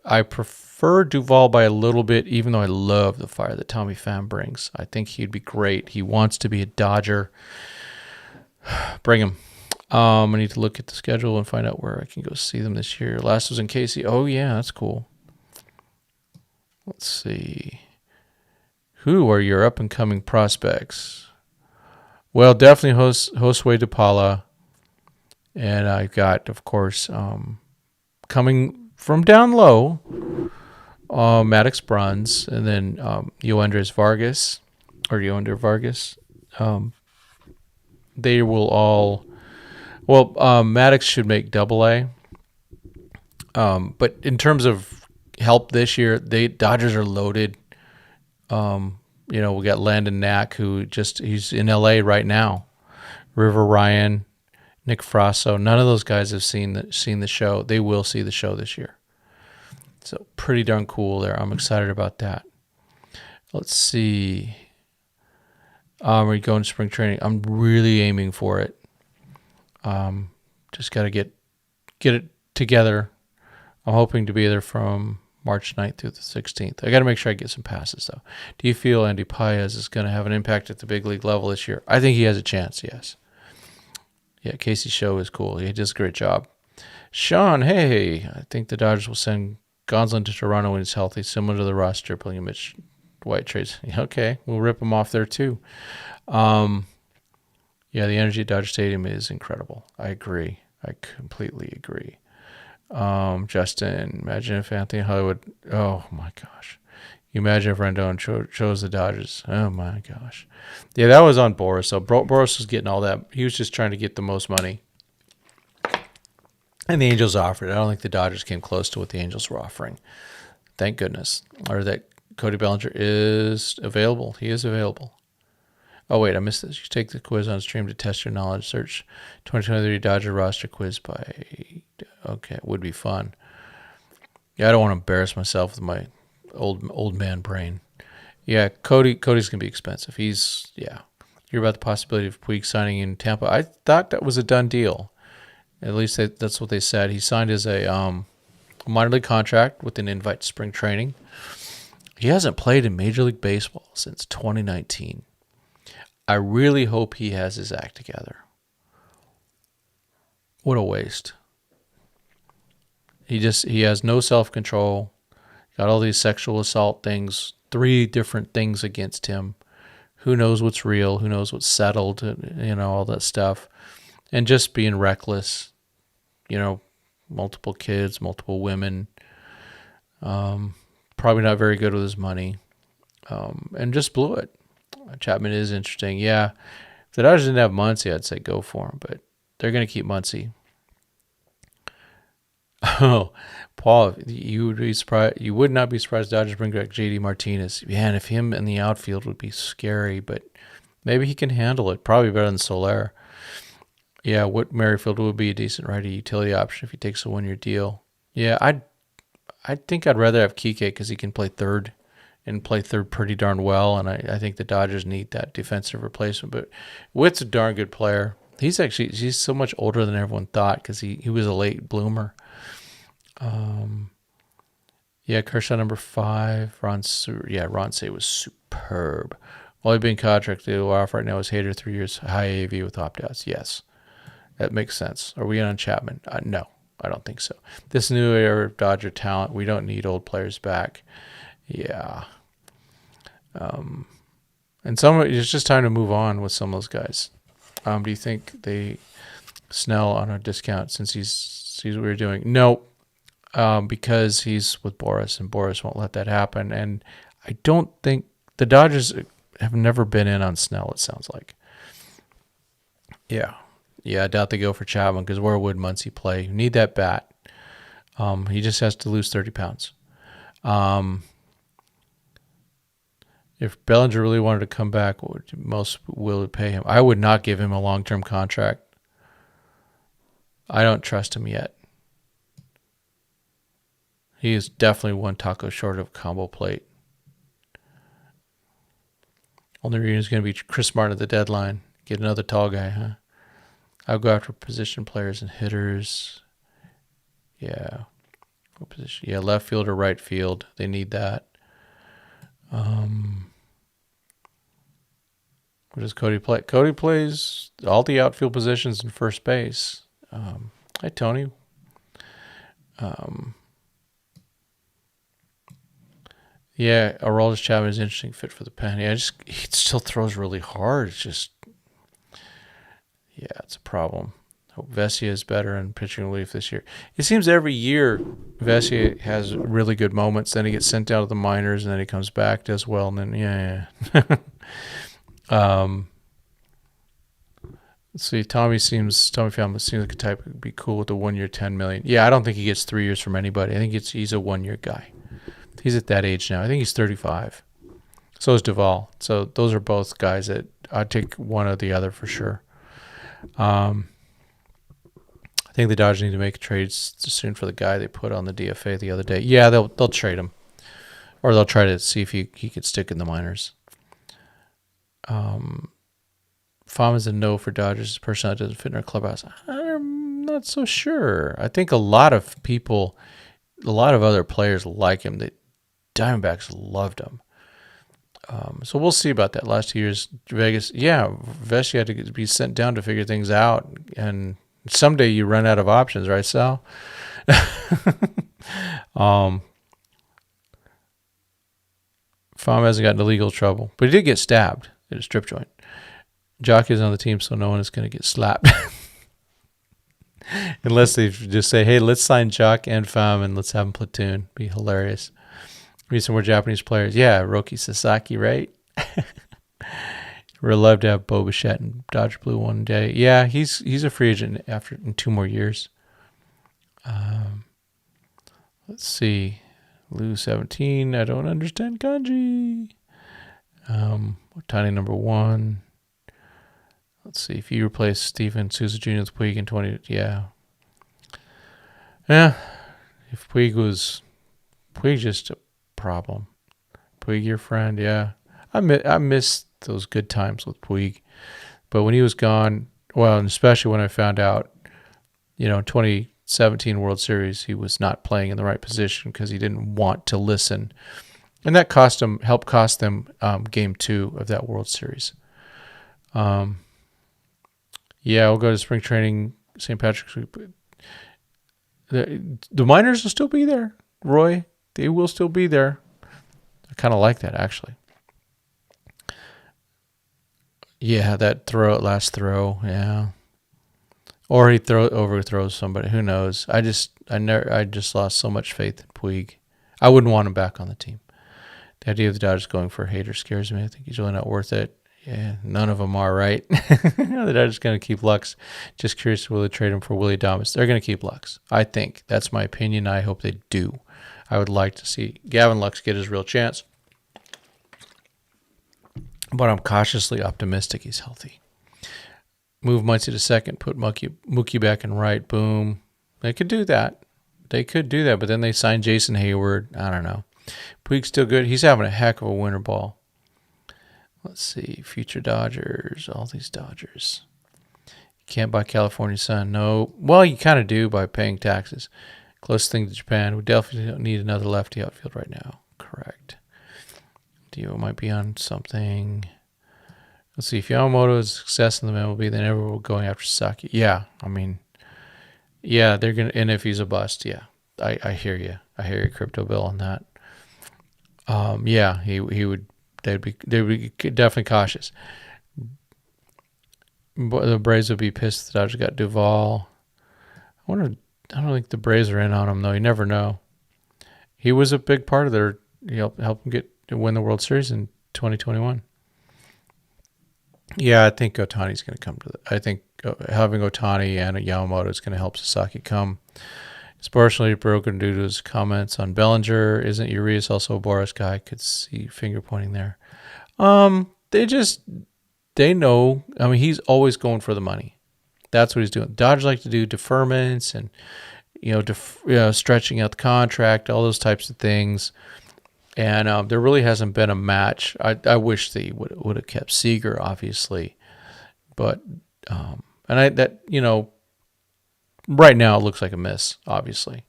[SPEAKER 1] I prefer Duvall by a little bit, even though I love the fire that Tommy Pham brings. I think he'd be great. He wants to be a Dodger. Bring him. I need to look at the schedule and find out where I can go see them this year. Last was in Casey. Oh, yeah, that's cool. Let's see. Who are your up-and-coming prospects? Well, definitely Josue DePaula. And I've got, of course, coming from down low, Maddox Bruns, and then Yoendris Vargas. They will all... Well, Maddox should make AA. But in terms of help this year, Dodgers are loaded. We got Landon Knack, he's in LA right now. River Ryan, Nick Frasso. None of those guys have seen the show. They will see the show this year. So pretty darn cool there. I'm excited about that. Let's see. We're going to spring training. I'm really aiming for it. Just got to get it together. I'm hoping to be there from March 9th through the 16th. I got to make sure I get some passes, though. Do you feel Andy Paez is going to have an impact at the big league level this year? I think he has a chance, yes. Yeah, Casey's show is cool. He does a great job. Sean, hey, I think the Dodgers will send Gonsolin to Toronto when he's healthy, similar to the Ross Stripling and Mitch White trades. Okay, we'll rip him off there, too. Yeah, the energy at Dodger Stadium is incredible. I agree. I completely agree. Justin, imagine if Anthony Hollywood, oh my gosh. You imagine if Rendon chose the Dodgers. Oh my gosh. Yeah, that was on Boris. So Boris was getting all that. He was just trying to get the most money. And the Angels offered. I don't think the Dodgers came close to what the Angels were offering. Thank goodness. Or that Cody Bellinger is available. He is available. Oh, wait, I missed this. You take the quiz on stream to test your knowledge. Search 2023 Dodger roster quiz by... Okay, it would be fun. Yeah, I don't want to embarrass myself with my old man brain. Yeah, Cody's going to be expensive. You're about the possibility of Puig signing in Tampa. I thought that was a done deal. At least that's what they said. He signed as a minor league contract with an invite to spring training. He hasn't played in Major League Baseball since 2019. I really hope he has his act together. What a waste. He has no self-control. Got all these sexual assault things, 3 different things against him. Who knows what's real? Who knows what's settled? All that stuff. And just being reckless. Multiple kids, multiple women. Probably not very good with his money. And just blew it. Chapman is interesting. Yeah, if the Dodgers didn't have Muncy, I'd say go for him, but they're going to keep Muncy. Oh, Paul, you would be surprised. You would not be surprised Dodgers bring back JD Martinez. Man, if him in the outfield would be scary, but maybe he can handle it. Probably better than Soler. Yeah, Whit Merrifield would be a decent righty utility option if he takes a 1-year deal. Yeah, I think I'd rather have Kike because he can play third and play third pretty darn well, and I think the Dodgers need that defensive replacement. But Witt's a darn good player. He's so much older than everyone thought because he was a late bloomer. Yeah, Kershaw number 5. Ron Say was superb. Only being contracted off right now is Hader 3 years, high AV with opt-outs. Yes, that makes sense. Are we in on Chapman? No, I don't think so. This new era of Dodger talent, we don't need old players back. Yeah. And it's just time to move on with some of those guys. Do you think they Snell on a discount since he sees what we're doing? No, because he's with Boris, and Boris won't let that happen. And I don't think the Dodgers have never been in on Snell, it sounds like. Yeah, I doubt they go for Chapman because where would Muncy play? You need that bat. He just has to lose 30 pounds. If Bellinger really wanted to come back, what would most will pay him? I would not give him a long-term contract. I don't trust him yet. He is definitely one taco short of combo plate. Only reason is going to be Chris Martin at the deadline. Get another tall guy, huh? I'll go after position players and hitters. Yeah. What position? Yeah, left field or right field. They need that. What does Cody play? Cody plays all the outfield positions and first base. Hi, Tony. Yeah, Aroldis Chapman is an interesting fit for the pen. Yeah, he still throws really hard. It's just, yeah, it's a problem. Hope Vesia is better in pitching relief this year. It seems every year Vesia has really good moments. Then he gets sent out of the minors, and then he comes back, does well, and then yeah. Let's see. Tommy Pham seems like a type that would be cool with the 1 year, $10 million. Yeah, I don't think he gets 3 years from anybody. I think he's a 1 year guy. He's at that age now. I think he's 35. So is Duvall. So those are both guys that I'd take one or the other for sure. I think the Dodgers need to make trades soon for the guy they put on the DFA the other day. Yeah, they'll trade him, or they'll try to see if he could stick in the minors. Pham is a no for Dodgers. His personality doesn't fit in our clubhouse. I'm not so sure. I think a lot of other players like him. The Diamondbacks loved him. So we'll see about that. Last 2 years, Vegas, Vesia had to be sent down to figure things out, and someday you run out of options, right, Sal? Pham hasn't gotten into legal trouble, but he did get stabbed at a strip joint. Jock is on the team, so no one is going to get slapped. Unless they just say, hey, let's sign Jock and Pham and let's have them platoon. Be hilarious. Need some more Japanese players. Yeah, Roki Sasaki, right? We'd love to have Bo Bichette and Dodger Blue one day. Yeah, he's a free agent in 2 more years. Let's see. Lou 17. I don't understand kanji. Tiny number 1. Let's see. If you replace Steven Souza Jr. with Puig in 20, yeah. If Puig just a problem. Puig, your friend, yeah. I miss those good times with Puig, but when he was gone, well, and especially when I found out, 2017 World Series, he was not playing in the right position because he didn't want to listen, and that helped cost them Game 2 of that World Series. We'll go to spring training, St. Patrick's Week. The miners will still be there, Roy. They will still be there. I kind of like that, actually. Yeah, that last throw, yeah. Or he overthrows somebody. Who knows? I just lost so much faith in Puig. I wouldn't want him back on the team. The idea of the Dodgers going for Hader scares me. I think he's really not worth it. Yeah, none of them are, right? The Dodgers going to keep Lux. Just curious, will they trade him for Willie Adames? They're going to keep Lux. I think. That's my opinion. I hope they do. I would like to see Gavin Lux get his real chance. But I'm cautiously optimistic he's healthy. Move Muncy to second, put Mookie back in right. Boom. They could do that. But then they signed Jason Hayward. I don't know. Puig's still good. He's having a heck of a winter ball. Let's see. Future Dodgers. All these Dodgers. You can't buy California Sun. No. Well, you kind of do by paying taxes. Closest thing to Japan. We definitely don't need another lefty outfield right now. Correct. Dio might be on something. Let's see. If Yamamoto is a success in the MLB, then everyone will be going after Sasaki. Yeah. I mean, yeah, they're going to. And if he's a bust, yeah. I hear you. I hear you, Crypto Bill, on that. Yeah, he would. They'd be definitely cautious. But the Braves would be pissed that I just got Duvall. I don't think the Braves are in on him though. You never know. He was a big part of their help them win the World Series in 2021. Yeah, I think Otani's going to come to I think having Otani and Yamamoto is going to help Sasaki come. It's partially broken due to his comments on Bellinger. Isn't Urias also a Boris guy? Could see finger pointing there. They know. I mean, he's always going for the money. That's what he's doing. Dodgers like to do deferments and, stretching out the contract, all those types of things. And there really hasn't been a match. I wish they would have kept Seager, obviously. But, right now it looks like a miss, obviously.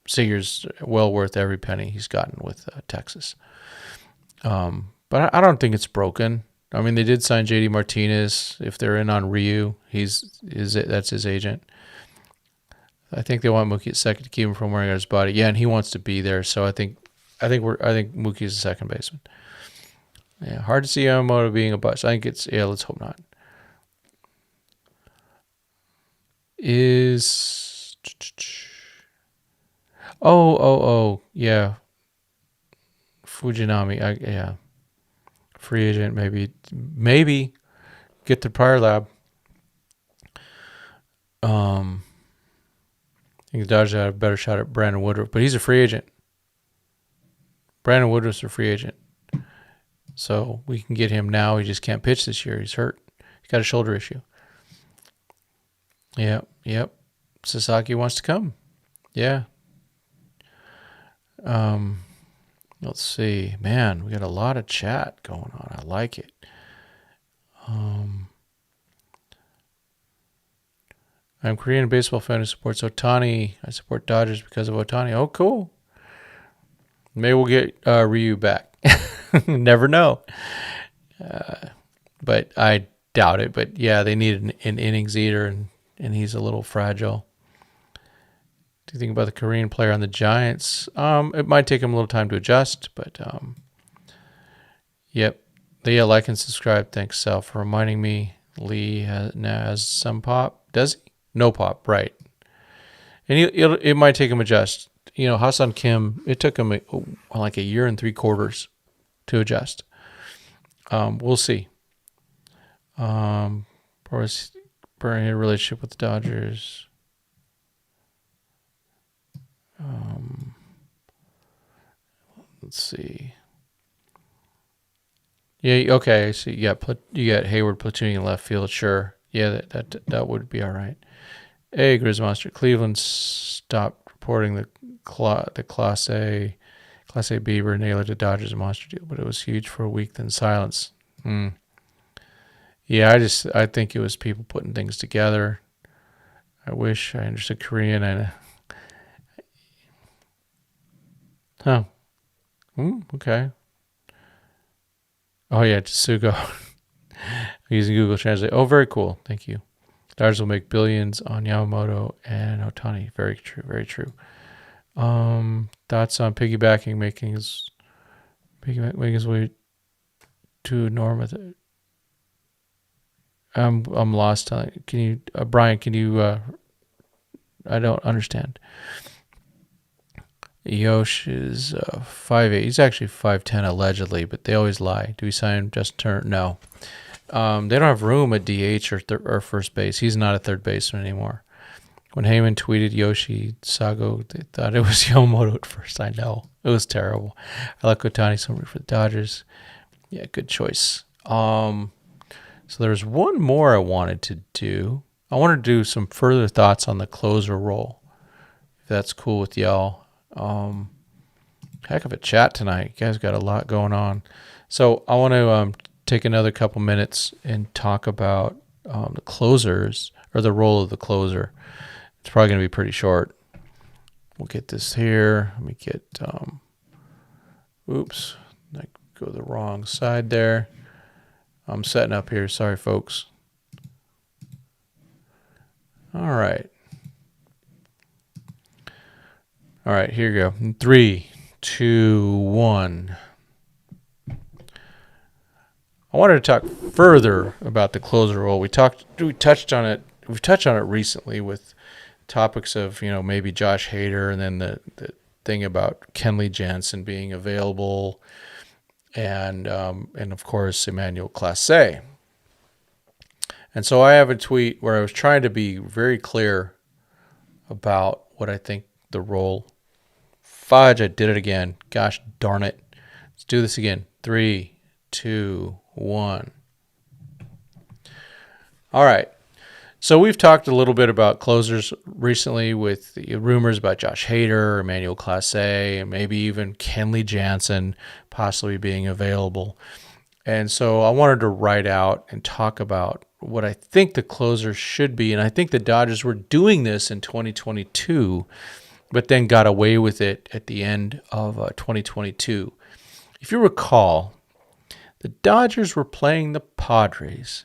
[SPEAKER 1] Seager's well worth every penny he's gotten with Texas. But I don't think it's broken. I mean, they did sign JD Martinez. If they're in on Ryu, that's his agent. I think they want Mookie at second to keep him from wearing out his body. Yeah, and he wants to be there. So I think Mookie's a second baseman. Yeah, hard to see Yamamoto being a bust. I think let's hope not. Yeah. Fujinami, free agent, maybe get to Prior Lab. I think the Dodgers had a better shot at Brandon Woodruff, but he's a free agent. Brandon Woodruff's a free agent, so we can get him now. He just can't pitch this year. He's hurt. He's got a shoulder issue. Yep. Sasaki wants to come. Yeah. Let's see. Man, we got a lot of chat going on. I like it. I'm a Korean baseball fan who supports Otani. I support Dodgers because of Otani. Oh, cool. Maybe we'll get Ryu back. Never know. But I doubt it. But yeah, they need an innings eater, and he's a little fragile. Do you think about the Korean player on the Giants? It might take him a little time to adjust, but yep. Yeah, like and subscribe. Thanks, Sal, for reminding me. Lee has some pop. Does he? No pop, right. And it might take him adjust. Hassan Kim, it took him like a year and 3/4 to adjust. We'll see. Burning a relationship with the Dodgers. Let's see. Yeah, okay. So you got Hayward platooning in left field. Sure. Yeah, that would be all right. Hey, Grizz Monster. Cleveland stopped reporting the Class A Bieber nailer to Dodgers monster deal, but it was huge for a week. Then silence. Yeah, I think it was people putting things together. I wish I understood Korean. Okay. Oh, yeah, Tsugo. Using Google Translate. Oh, very cool. Thank you. Dodgers will make billions on Yamamoto and Otani. Very true. Very true. Thoughts on piggybacking making his way to Norma. I'm lost. Can you, Brian? Can you? I don't understand. Yosh is 5'8". He's actually 5'10" allegedly, but they always lie. Do we sign Justin Turner? No. They don't have room at DH or first base. He's not a third baseman anymore. When Heyman tweeted Yoshi Sago, they thought it was Yamamoto at first. I know. It was terrible. I like Otani so much for the Dodgers. Yeah, good choice. So there's one more I wanted to do. I wanted to do some further thoughts on the closer role, if that's cool with y'all. Heck of a chat tonight. You guys got a lot going on. So I want to take another couple minutes and talk about the closers, or the role of the closer. It's probably going to be pretty short. We'll get this here. Let me get, oops, I go the wrong side there. I'm setting up here. Sorry, folks. All right. All right, here you go. 3, 2, 1. I wanted to talk further about the closer role. We touched on it. We've touched on it recently with topics of, maybe Josh Hader, and then the thing about Kenley Jansen being available, and of course Emmanuel Clase. And so I have a tweet where I was trying to be very clear about what I think the role. Fudge, I did it again. Gosh darn it. Let's do this again. 3, 2, 1. All right. So we've talked a little bit about closers recently with the rumors about Josh Hader, Emmanuel Clase, and maybe even Kenley Jansen possibly being available. And so I wanted to write out and talk about what I think the closers should be. And I think the Dodgers were doing this in 2022, but then got away with it at the end of 2022. If you recall, the Dodgers were playing the Padres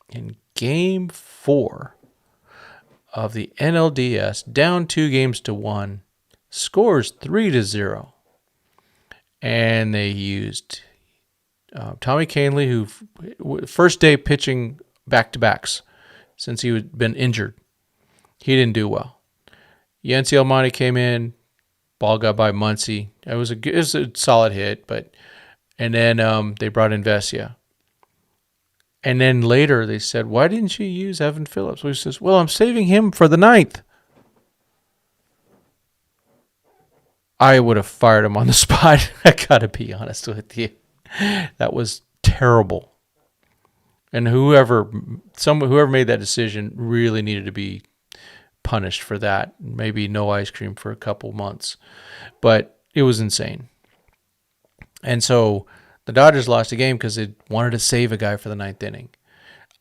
[SPEAKER 1] in Game 4 of the NLDS, down 2-1, scores 3-0. And they used Tommy Kahnle, who first day pitching back-to-backs since he had been injured. He didn't do well. Yancy Almonte came in, ball got by Muncy. It was a solid hit, and then they brought in Vesia. And then later they said, why didn't you use Evan Phillips? He says, well, I'm saving him for the 9th. I would have fired him on the spot. I got to be honest with you. That was terrible. And whoever made that decision really needed to be punished for that. Maybe no ice cream for a couple months. But it was insane. And so the Dodgers lost a game because they wanted to save a guy for the 9th inning.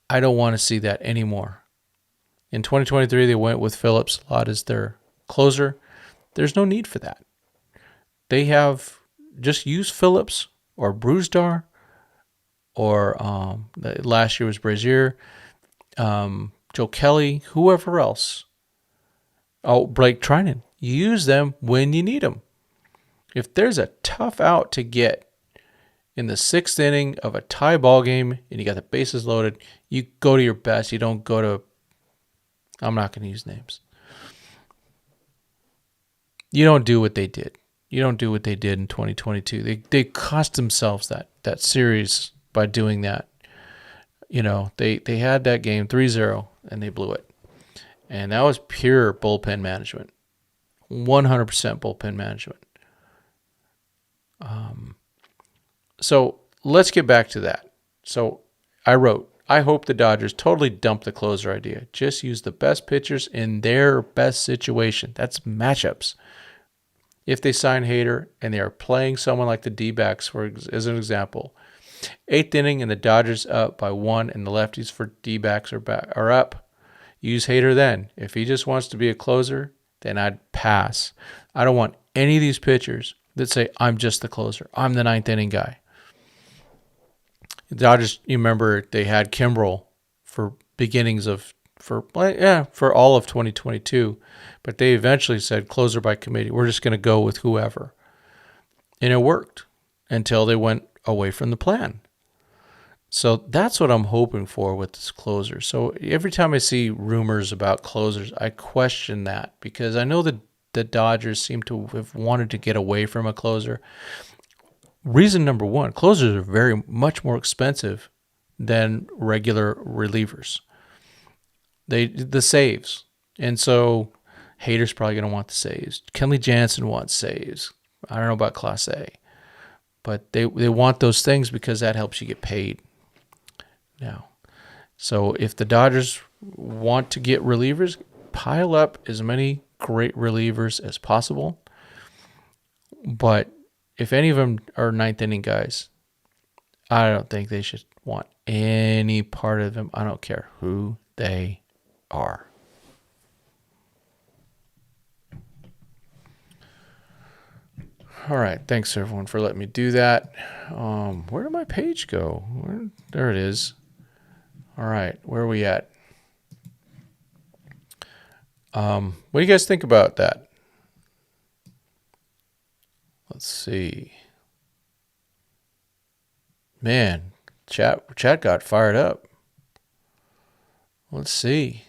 [SPEAKER 1] I don't want to see that anymore. In 2023, they went with Phillips a lot as their closer. There's no need for that. They have just used Phillips or Brusdar, or last year was Brazier, Joe Kelly, whoever else. Oh, Blake Trinan. Use them when you need them. If there's a tough out to get in the 6th inning of a tie ball game and you got the bases loaded, you go to your best. You don't go to, I'm not going to use names. You don't do what they did. You don't do what they did in 2022. They cost themselves that series by doing that. They had that game 3-0 and they blew it. And that was pure bullpen management. 100% bullpen management. So let's get back to that. So I wrote, I hope the Dodgers totally dump the closer idea. Just use the best pitchers in their best situation. That's matchups. If they sign Hader and they are playing someone like the D-backs, as an example, 8th inning and the Dodgers up by 1 and the lefties for D-backs are up, use Hader then. If he just wants to be a closer, then I'd pass. I don't want any of these pitchers that say, I'm just the closer. I'm the 9th inning guy. The Dodgers, you remember, they had Kimbrel for for all of 2022, but they eventually said closer by committee. We're just going to go with whoever. And it worked until they went away from the plan. So that's what I'm hoping for with this closer. So every time I see rumors about closers, I question that because I know that the Dodgers seem to have wanted to get away from a closer. Reason number one, closers are very much more expensive than regular relievers. The saves. And so Hader's probably going to want the saves. Kenley Jansen wants saves. I don't know about Class A. But they want those things because that helps you get paid. Now, So if the Dodgers want to get relievers, pile up as many great relievers as possible. But if any of them are ninth inning guys, I don't think they should want any part of them. I don't care who they are. All right. Thanks, everyone, for letting me do that. Where did my page go? There it is. All right. Where are we at? What do you guys think about that? Let's see. Man, chat got fired up. Let's see.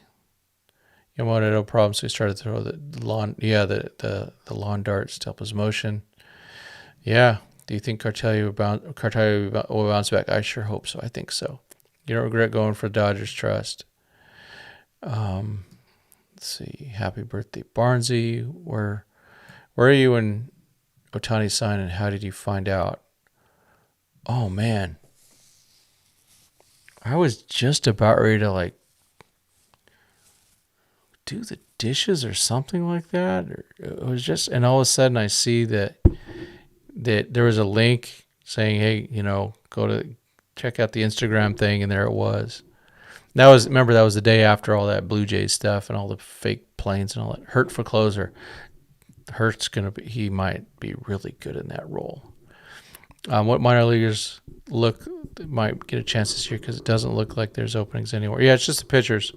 [SPEAKER 1] Yamamoto had no problem, so he started to throw the lawn. Yeah, the lawn darts to help his motion. Yeah. Do you think Cartelli will bounce back? I sure hope so. I think so. You don't regret going for Dodgers trust. Let's see. Happy birthday, Barnesy. Where are you when Ohtani signed, and how did you find out? Oh, man. I was just about ready to, do the dishes or something like that. Or it was just, and all of a sudden I see that there was a link saying, hey, go to check out the Instagram thing, and there it was. Remember that was the day after all that Blue Jays stuff and all the fake planes and all that. Hurt for closer. Hurt's he might be really good in that role. What minor leaguers might get a chance this year, because it doesn't look like there's openings anywhere. Yeah, it's just the pitchers.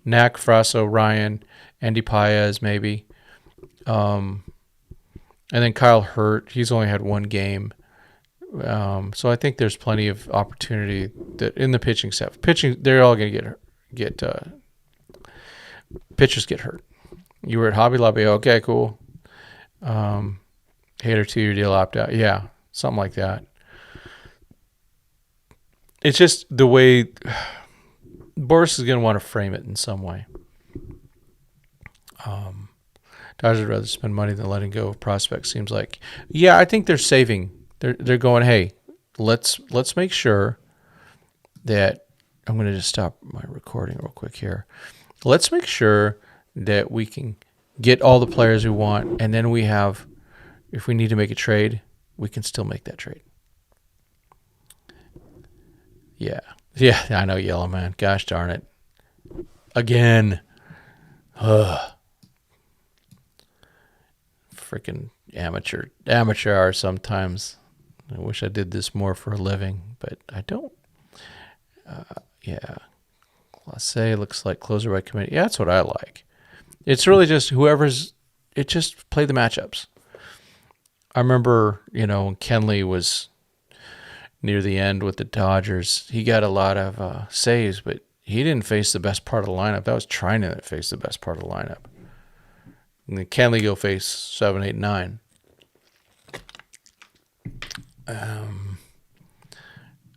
[SPEAKER 1] Knack, Frasso, Ryan, Andy Paez, maybe. And then Kyle Hurt. He's only had one game. So I think there's plenty of opportunity that in the pitching staff. Pitching, they're all going to get pitchers get hurt. You were at Hobby Lobby. Okay, cool. Hater 2-year deal opt out. Yeah, something like that. It's just the way Boris is going to want to frame it in some way. Dodgers would rather spend money than letting go of prospects, seems like. Yeah, I think they're saving. They're going, hey, let's make sure that I'm going to just stop my recording real quick here. Let's make sure that we can get all the players we want, and then we have, if we need to make a trade, we can still make that trade. Yeah, I know, Yellow Man. Gosh darn it. Again. Freaking amateur hour sometimes. I wish I did this more for a living, but I don't. Yeah. Let's say it looks like closer by committee. Yeah, that's what I like. It's really just just play the matchups. I remember, when Kenley was near the end with the Dodgers, he got a lot of saves, but he didn't face the best part of the lineup. That was Trinan that faced the best part of the lineup. And then Kenley go face 7, 8, 9.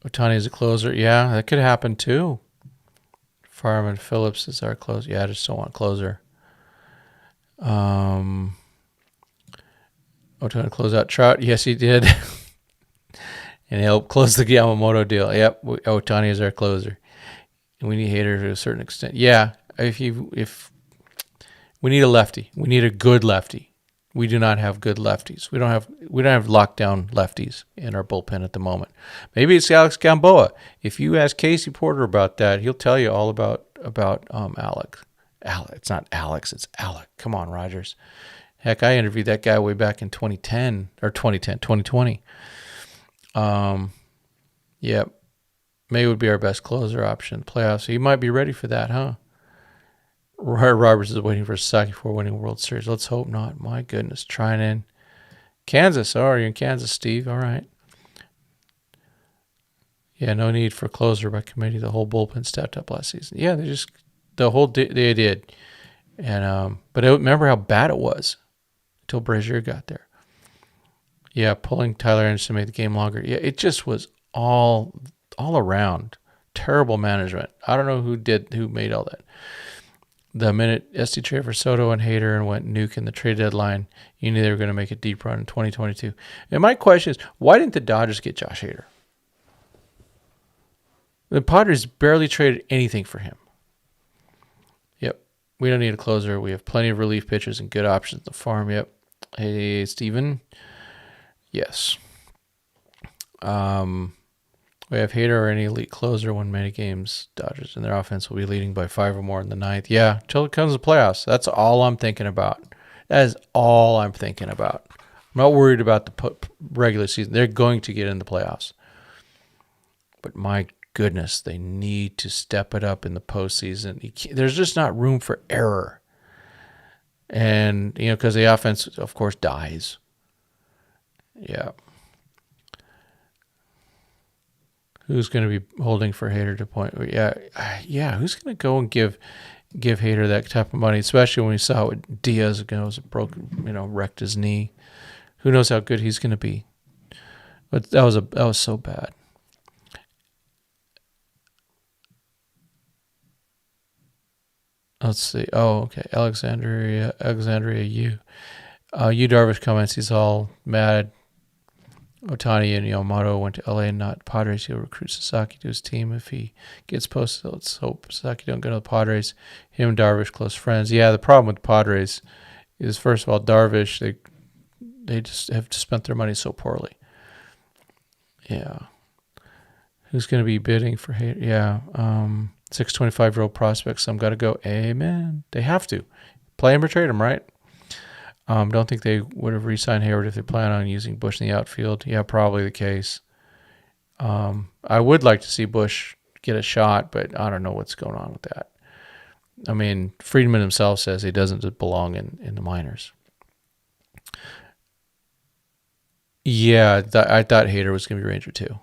[SPEAKER 1] Ohtani is a closer. Yeah, that could happen too. Fireman Phillips is our closer. Yeah, I just don't want closer. Ohtani close out Trout. Yes, he did. And he helped close the Yamamoto deal. Yep, Ohtani is our closer. And we need Hader to a certain extent. Yeah, if we need a lefty. We need a good lefty. We do not have good lefties. We don't have lockdown lefties in our bullpen at the moment. Maybe it's Alex Gamboa. If you ask Casey Porter about that, he'll tell you all about Alex. It's not Alex, it's Alec. Come on, Rogers. Heck, I interviewed that guy way back in 2020. Yep. May would be our best closer option in the playoffs. So you might be ready for that, huh? Roberts is waiting for Sasaki for winning World Series. Let's hope not. My goodness. Trying in Kansas. Oh, you're in Kansas, Steve. All right. Yeah, no need for closer by committee. The whole bullpen stepped up last season. Yeah, they did. And but remember how bad it was until Brazier got there. Yeah, pulling Tyler Anderson made the game longer. Yeah, it just was all around terrible management. I don't know who made all that. The minute SD traded for Soto and Hader and went nuke in the trade deadline, you knew they were going to make a deep run in 2022. And my question is, why didn't the Dodgers get Josh Hader? The Padres barely traded anything for him. Yep. We don't need a closer. We have plenty of relief pitchers and good options at the farm. Yep. Hey, Steven. Yes. We have Hader or any elite closer win many games. Dodgers and their offense will be leading by 5 or more in the ninth. Yeah, till it comes to playoffs. That's all I'm thinking about. That is all I'm thinking about. I'm not worried about the regular season. They're going to get in the playoffs. But my goodness, they need to step it up in the postseason. There's just not room for error. And, because the offense, of course, dies. Yeah. Who's going to be holding for Hader to point? Yeah. Who's going to go and give Hader that type of money, especially when we saw what Diaz goes, wrecked his knee. Who knows how good he's going to be? But that was so bad. Let's see. Oh, okay. Alexandria U. U Darvish comments he's all mad. Otani and Yamamoto went to LA and not Padres. He'll recruit Sasaki to his team if he gets posted. Let's hope Sasaki don't go to the Padres. Him and Darvish close friends. Yeah, the problem with the Padres is, first of all, Darvish, they just have spent their money so poorly. Yeah. Who's going to be bidding for Hader? Yeah. 625-year-old prospects. Some got to go. Amen. They have to. Play him or trade him, right? Don't think they would have re-signed Hayward if they plan on using Bush in the outfield. Yeah, probably the case. I would like to see Bush get a shot, but I don't know what's going on with that. I mean, Friedman himself says he doesn't belong in the minors. Yeah, I thought Hader was going to be Ranger too.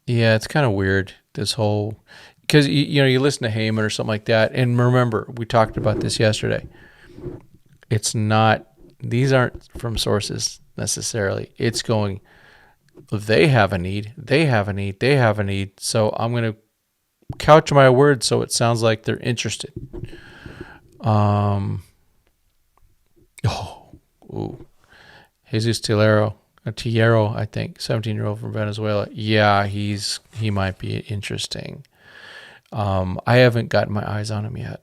[SPEAKER 1] Yeah, it's kind of weird, this whole... Because, you listen to Heyman or something like that, and remember, we talked about this yesterday. It's not... These aren't from sources necessarily. It's going, they have a need, they have a need, they have a need, so I'm going to couch my words so it sounds like they're interested. Jesus Tillero, I think, 17-year-old from Venezuela. Yeah, he might be interesting. I haven't gotten my eyes on him yet,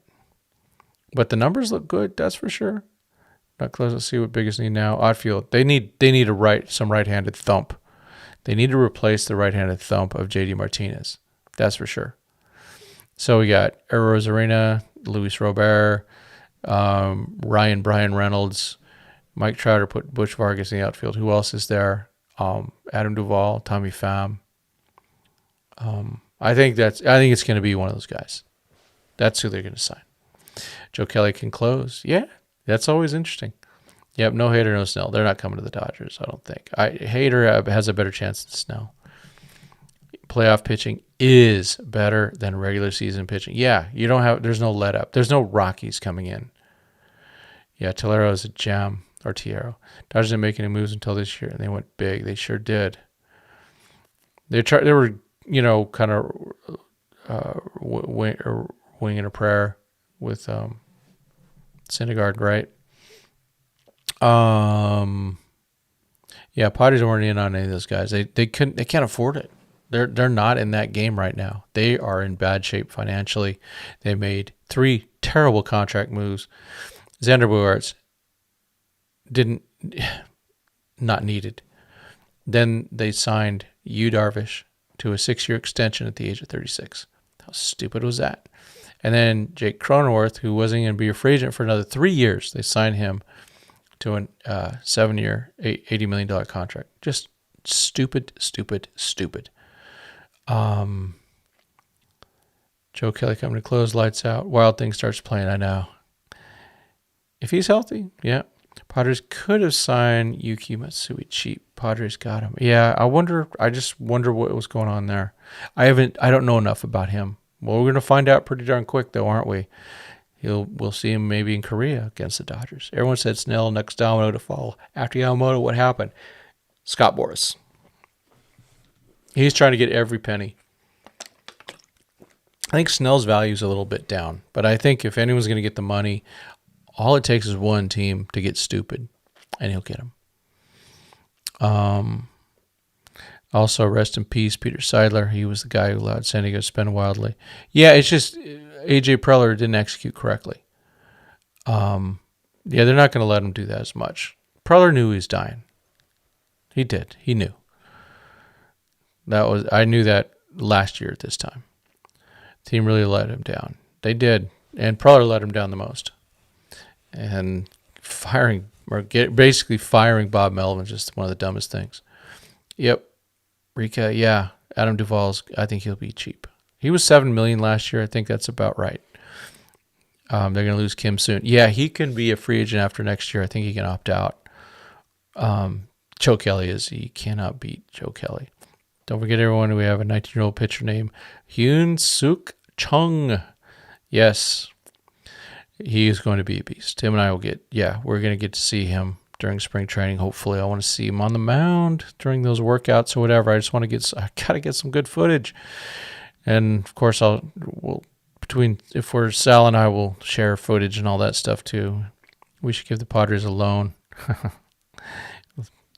[SPEAKER 1] but the numbers look good. That's for sure. Not close. Let's see what biggest need now. Outfield. They need some right-handed thump. They need to replace the right-handed thump of JD Martinez. That's for sure. So we got Rosarina, Luis Robert, Brian Reynolds, Mike Trout put Butch Vargas in the outfield. Who else is there? Adam Duvall, Tommy Pham. I think it's going to be one of those guys. That's who they're going to sign. Joe Kelly can close. Yeah, that's always interesting. Yep, no Hader, no Snell. They're not coming to the Dodgers, I don't think. Hader has a better chance than Snell. Playoff pitching is better than regular season pitching. Yeah, there's no let up. There's no Rockies coming in. Yeah, Tillero is a gem, or Tierro. Dodgers didn't make any moves until this year, and they went big. They sure did. They were, kind of winging a prayer with Syndergaard, right? Yeah, Padres weren't in on any of those guys. They can't afford it. They're not in that game right now. They are in bad shape financially. They made 3 terrible contract moves. Xander Bogaerts not needed. Then they signed Yu Darvish to a 6-year extension at the age of 36. How stupid was that? And then Jake Cronenworth, who wasn't going to be a free agent for another 3 years, they signed him to a 7-year, $80 million contract. Just stupid. Joe Kelly coming to close, lights out. Wild Thing starts playing, I know. If he's healthy, yeah. Padres could have signed Yuki Matsui cheap. Padres got him. Yeah, I just wonder what was going on there. I don't know enough about him. Well, we're going to find out pretty darn quick, though, aren't we? We'll see him maybe in Korea against the Dodgers. Everyone said Snell next domino to fall. After Yamamoto, what happened? Scott Boras. He's trying to get every penny. I think Snell's value is a little bit down, but I think if anyone's going to get the money, all it takes is one team to get stupid, and he'll get him. Also, rest in peace, Peter Seidler. He was the guy who allowed San Diego to spend wildly. Yeah, it's just AJ Preller didn't execute correctly. Yeah, they're not going to let him do that as much. Preller knew he was dying. He did. He knew. I knew that last year at this time. The team really let him down. They did, and Preller let him down the most. And basically firing Bob Melvin is just one of the dumbest things. Yep. Rika, yeah. Adam Duvall's, I think he'll be cheap. He was $7 million last year. I think that's about right. They're going to lose Kim soon. Yeah, he can be a free agent after next year. I think he can opt out. Joe Kelly he cannot beat Joe Kelly. Don't forget, everyone, we have a 19-year-old pitcher named Hyun Suk Chung. Yes, he is going to be a beast. Him and I we're going to get to see him during spring training. Hopefully, I want to see him on the mound during those workouts or whatever. I got to get some good footage. And of course, if Sal and I will share footage and all that stuff too. We should give the Padres a loan.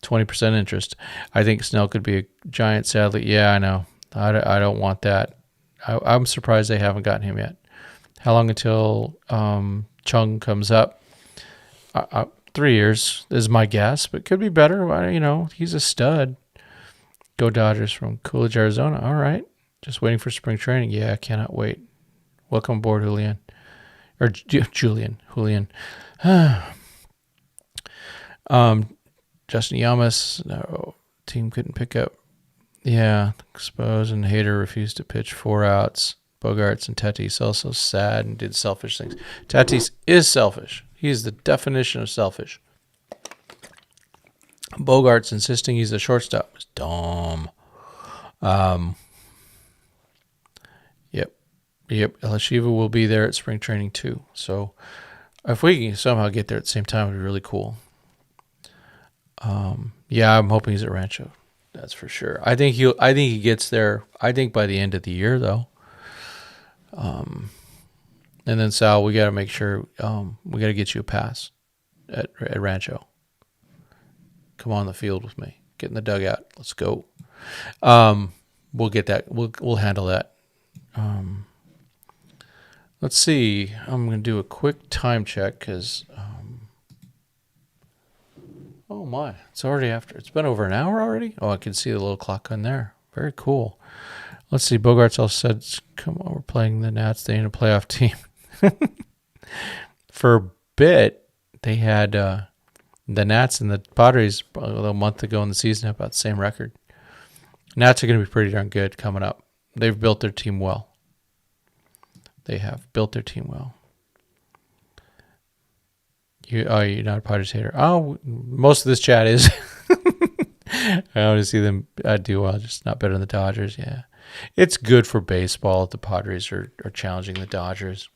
[SPEAKER 1] 20% interest. I think Snell could be a giant, sadly. Yeah, I know. I don't want that. I'm surprised they haven't gotten him yet. How long until Chung comes up? 3 years is my guess, but could be better. He's a stud. Go Dodgers from Coolidge, Arizona. All right. Just waiting for spring training. Yeah, I cannot wait. Welcome aboard, Julian. Or Julian. Justin Yamas, no, team couldn't pick up. Yeah, Expose and Hader refused to pitch 4 outs. Bogarts and Tatis also sad and did selfish things. Tatis is selfish. He is the definition of selfish. Bogarts insisting he's a shortstop is dumb. Yep. Elashiva will be there at spring training too. So if we can somehow get there at the same time, it would be really cool. Yeah, I'm hoping he's at Rancho. That's for sure. I think he gets there. I think by the end of the year though. And then Sal, we got to make sure we got to get you a pass at Rancho. Come on the field with me. Get in the dugout. Let's go. We'll get that. We'll handle that. Let's see. I'm going to do a quick time check because. Oh my! It's already after. It's been over an hour already. Oh, I can see the little clock on there. Very cool. Let's see. Bogarts all said, "Come on, we're playing the Nats. They ain't a playoff team." For a bit, they had the Nats and the Padres a month ago in the season have about the same record. Nats are going to be pretty darn good coming up. They've built their team well. They have built their team well. You're not a Padres hater. Oh, most of this chat is. I want to see them do well, just not better than the Dodgers. Yeah, it's good for baseball if the Padres are challenging the Dodgers.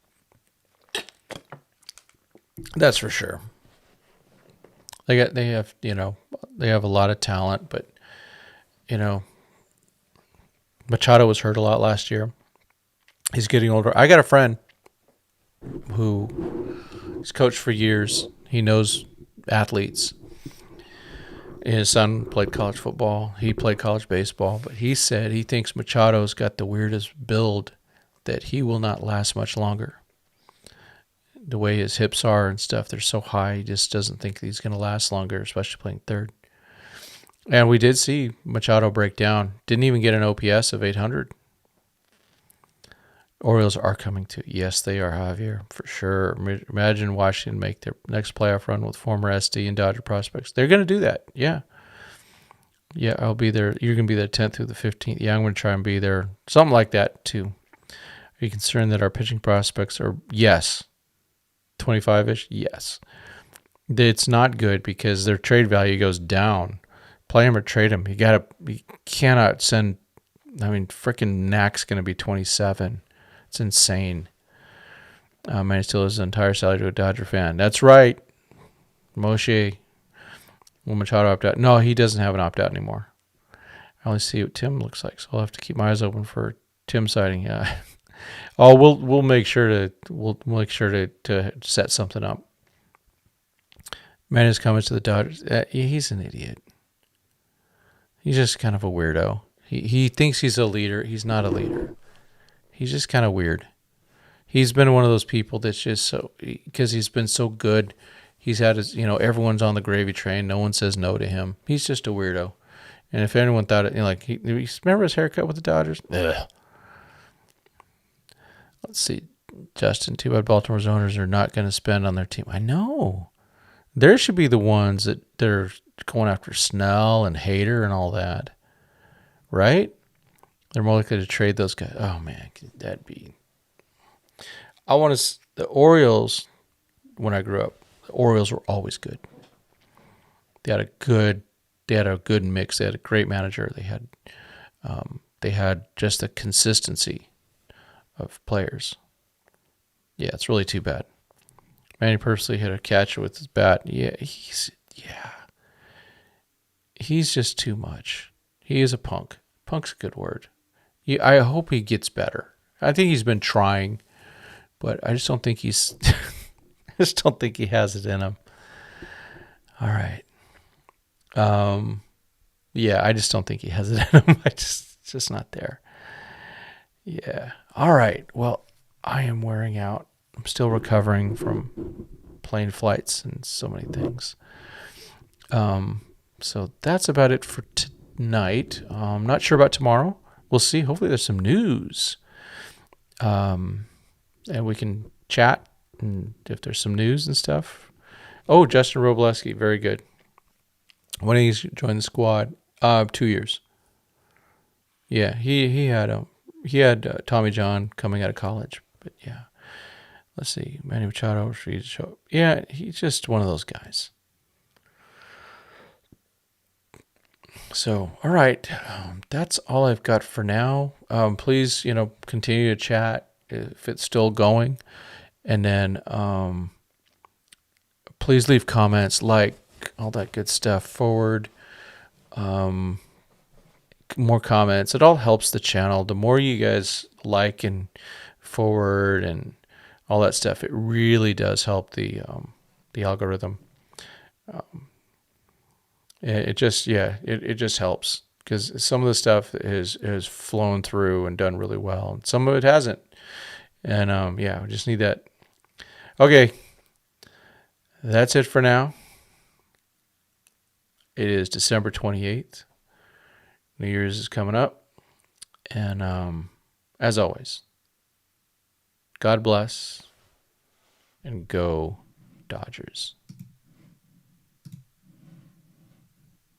[SPEAKER 1] That's for sure. They have a lot of talent, but Machado was hurt a lot last year. He's getting older. I got a friend who he's coached for years. He knows athletes. His son played college football. He played college baseball. But he said he thinks Machado's got the weirdest build that he will not last much longer. The way his hips are and stuff, they're so high, he just doesn't think he's going to last longer, especially playing third. And we did see Machado break down. Didn't even get an OPS of 800. Orioles are coming too. Yes, they are, Javier, for sure. Imagine Washington make their next playoff run with former SD and Dodger prospects. They're going to do that. Yeah. Yeah, I'll be there. You're going to be there 10th through the 15th. Yeah, I'm going to try and be there. Something like that, too. Are you concerned that our pitching prospects are, yes, 25-ish? Yes. It's not good because their trade value goes down. Play them or trade them. You cannot send, freaking Knack's going to be 27. It's insane. Man still has his entire salary to a Dodger fan. That's right. Moshe. Will Machado opt out? No, he doesn't have an opt out anymore. I only see what Tim looks like, so I'll have to keep my eyes open for Tim sighting. Yeah. Oh, we'll make sure to set something up. Man is coming to the Dodgers. He's an idiot. He's just kind of a weirdo. He thinks he's a leader. He's not a leader. He's just kind of weird. He's been one of those people that's just so, because he's been so good. He's had his, everyone's on the gravy train. No one says no to him. He's just a weirdo. And if anyone thought it, remember his haircut with the Dodgers? Ugh. Let's see. Justin, too bad Baltimore's owners are not going to spend on their team. I know. There should be the ones that they're going after Snell and Hader and all that. Right? They're more likely to trade those guys. Oh, man. That'd be... The Orioles, when I grew up, the Orioles were always good. They had a good mix. They had a great manager. They had just a consistency of players. Yeah, it's really too bad. Manny Pursley hit a catcher with his bat. He's just too much. He is a punk. Punk's a good word. I hope he gets better. I think he's been trying, but I just don't think I just don't think he has it in him. All right. I just don't think he has it in him. It's just not there. Yeah. All right. Well, I am wearing out. I'm still recovering from plane flights and so many things. So that's about it for tonight. I'm not sure about tomorrow. We'll see. Hopefully there's some news. And we can chat and if there's some news and stuff. Oh, Justin Robleski. Very good. When did he join the squad? 2 years. Yeah, he had Tommy John coming out of college. But yeah. Let's see. Manny Machado. Yeah, he's just one of those guys. So, all right. That's all I've got for now. Please, continue to chat if it's still going. And then please leave comments, like, all that good stuff. Forward. More comments. It all helps the channel. The more you guys like and forward and all that stuff, it really does help the algorithm. It just helps because some of the stuff has flown through and done really well, and some of it hasn't. And we just need that. Okay, that's it for now. It is December 28th. New Year's is coming up, and as always, God bless, and go Dodgers.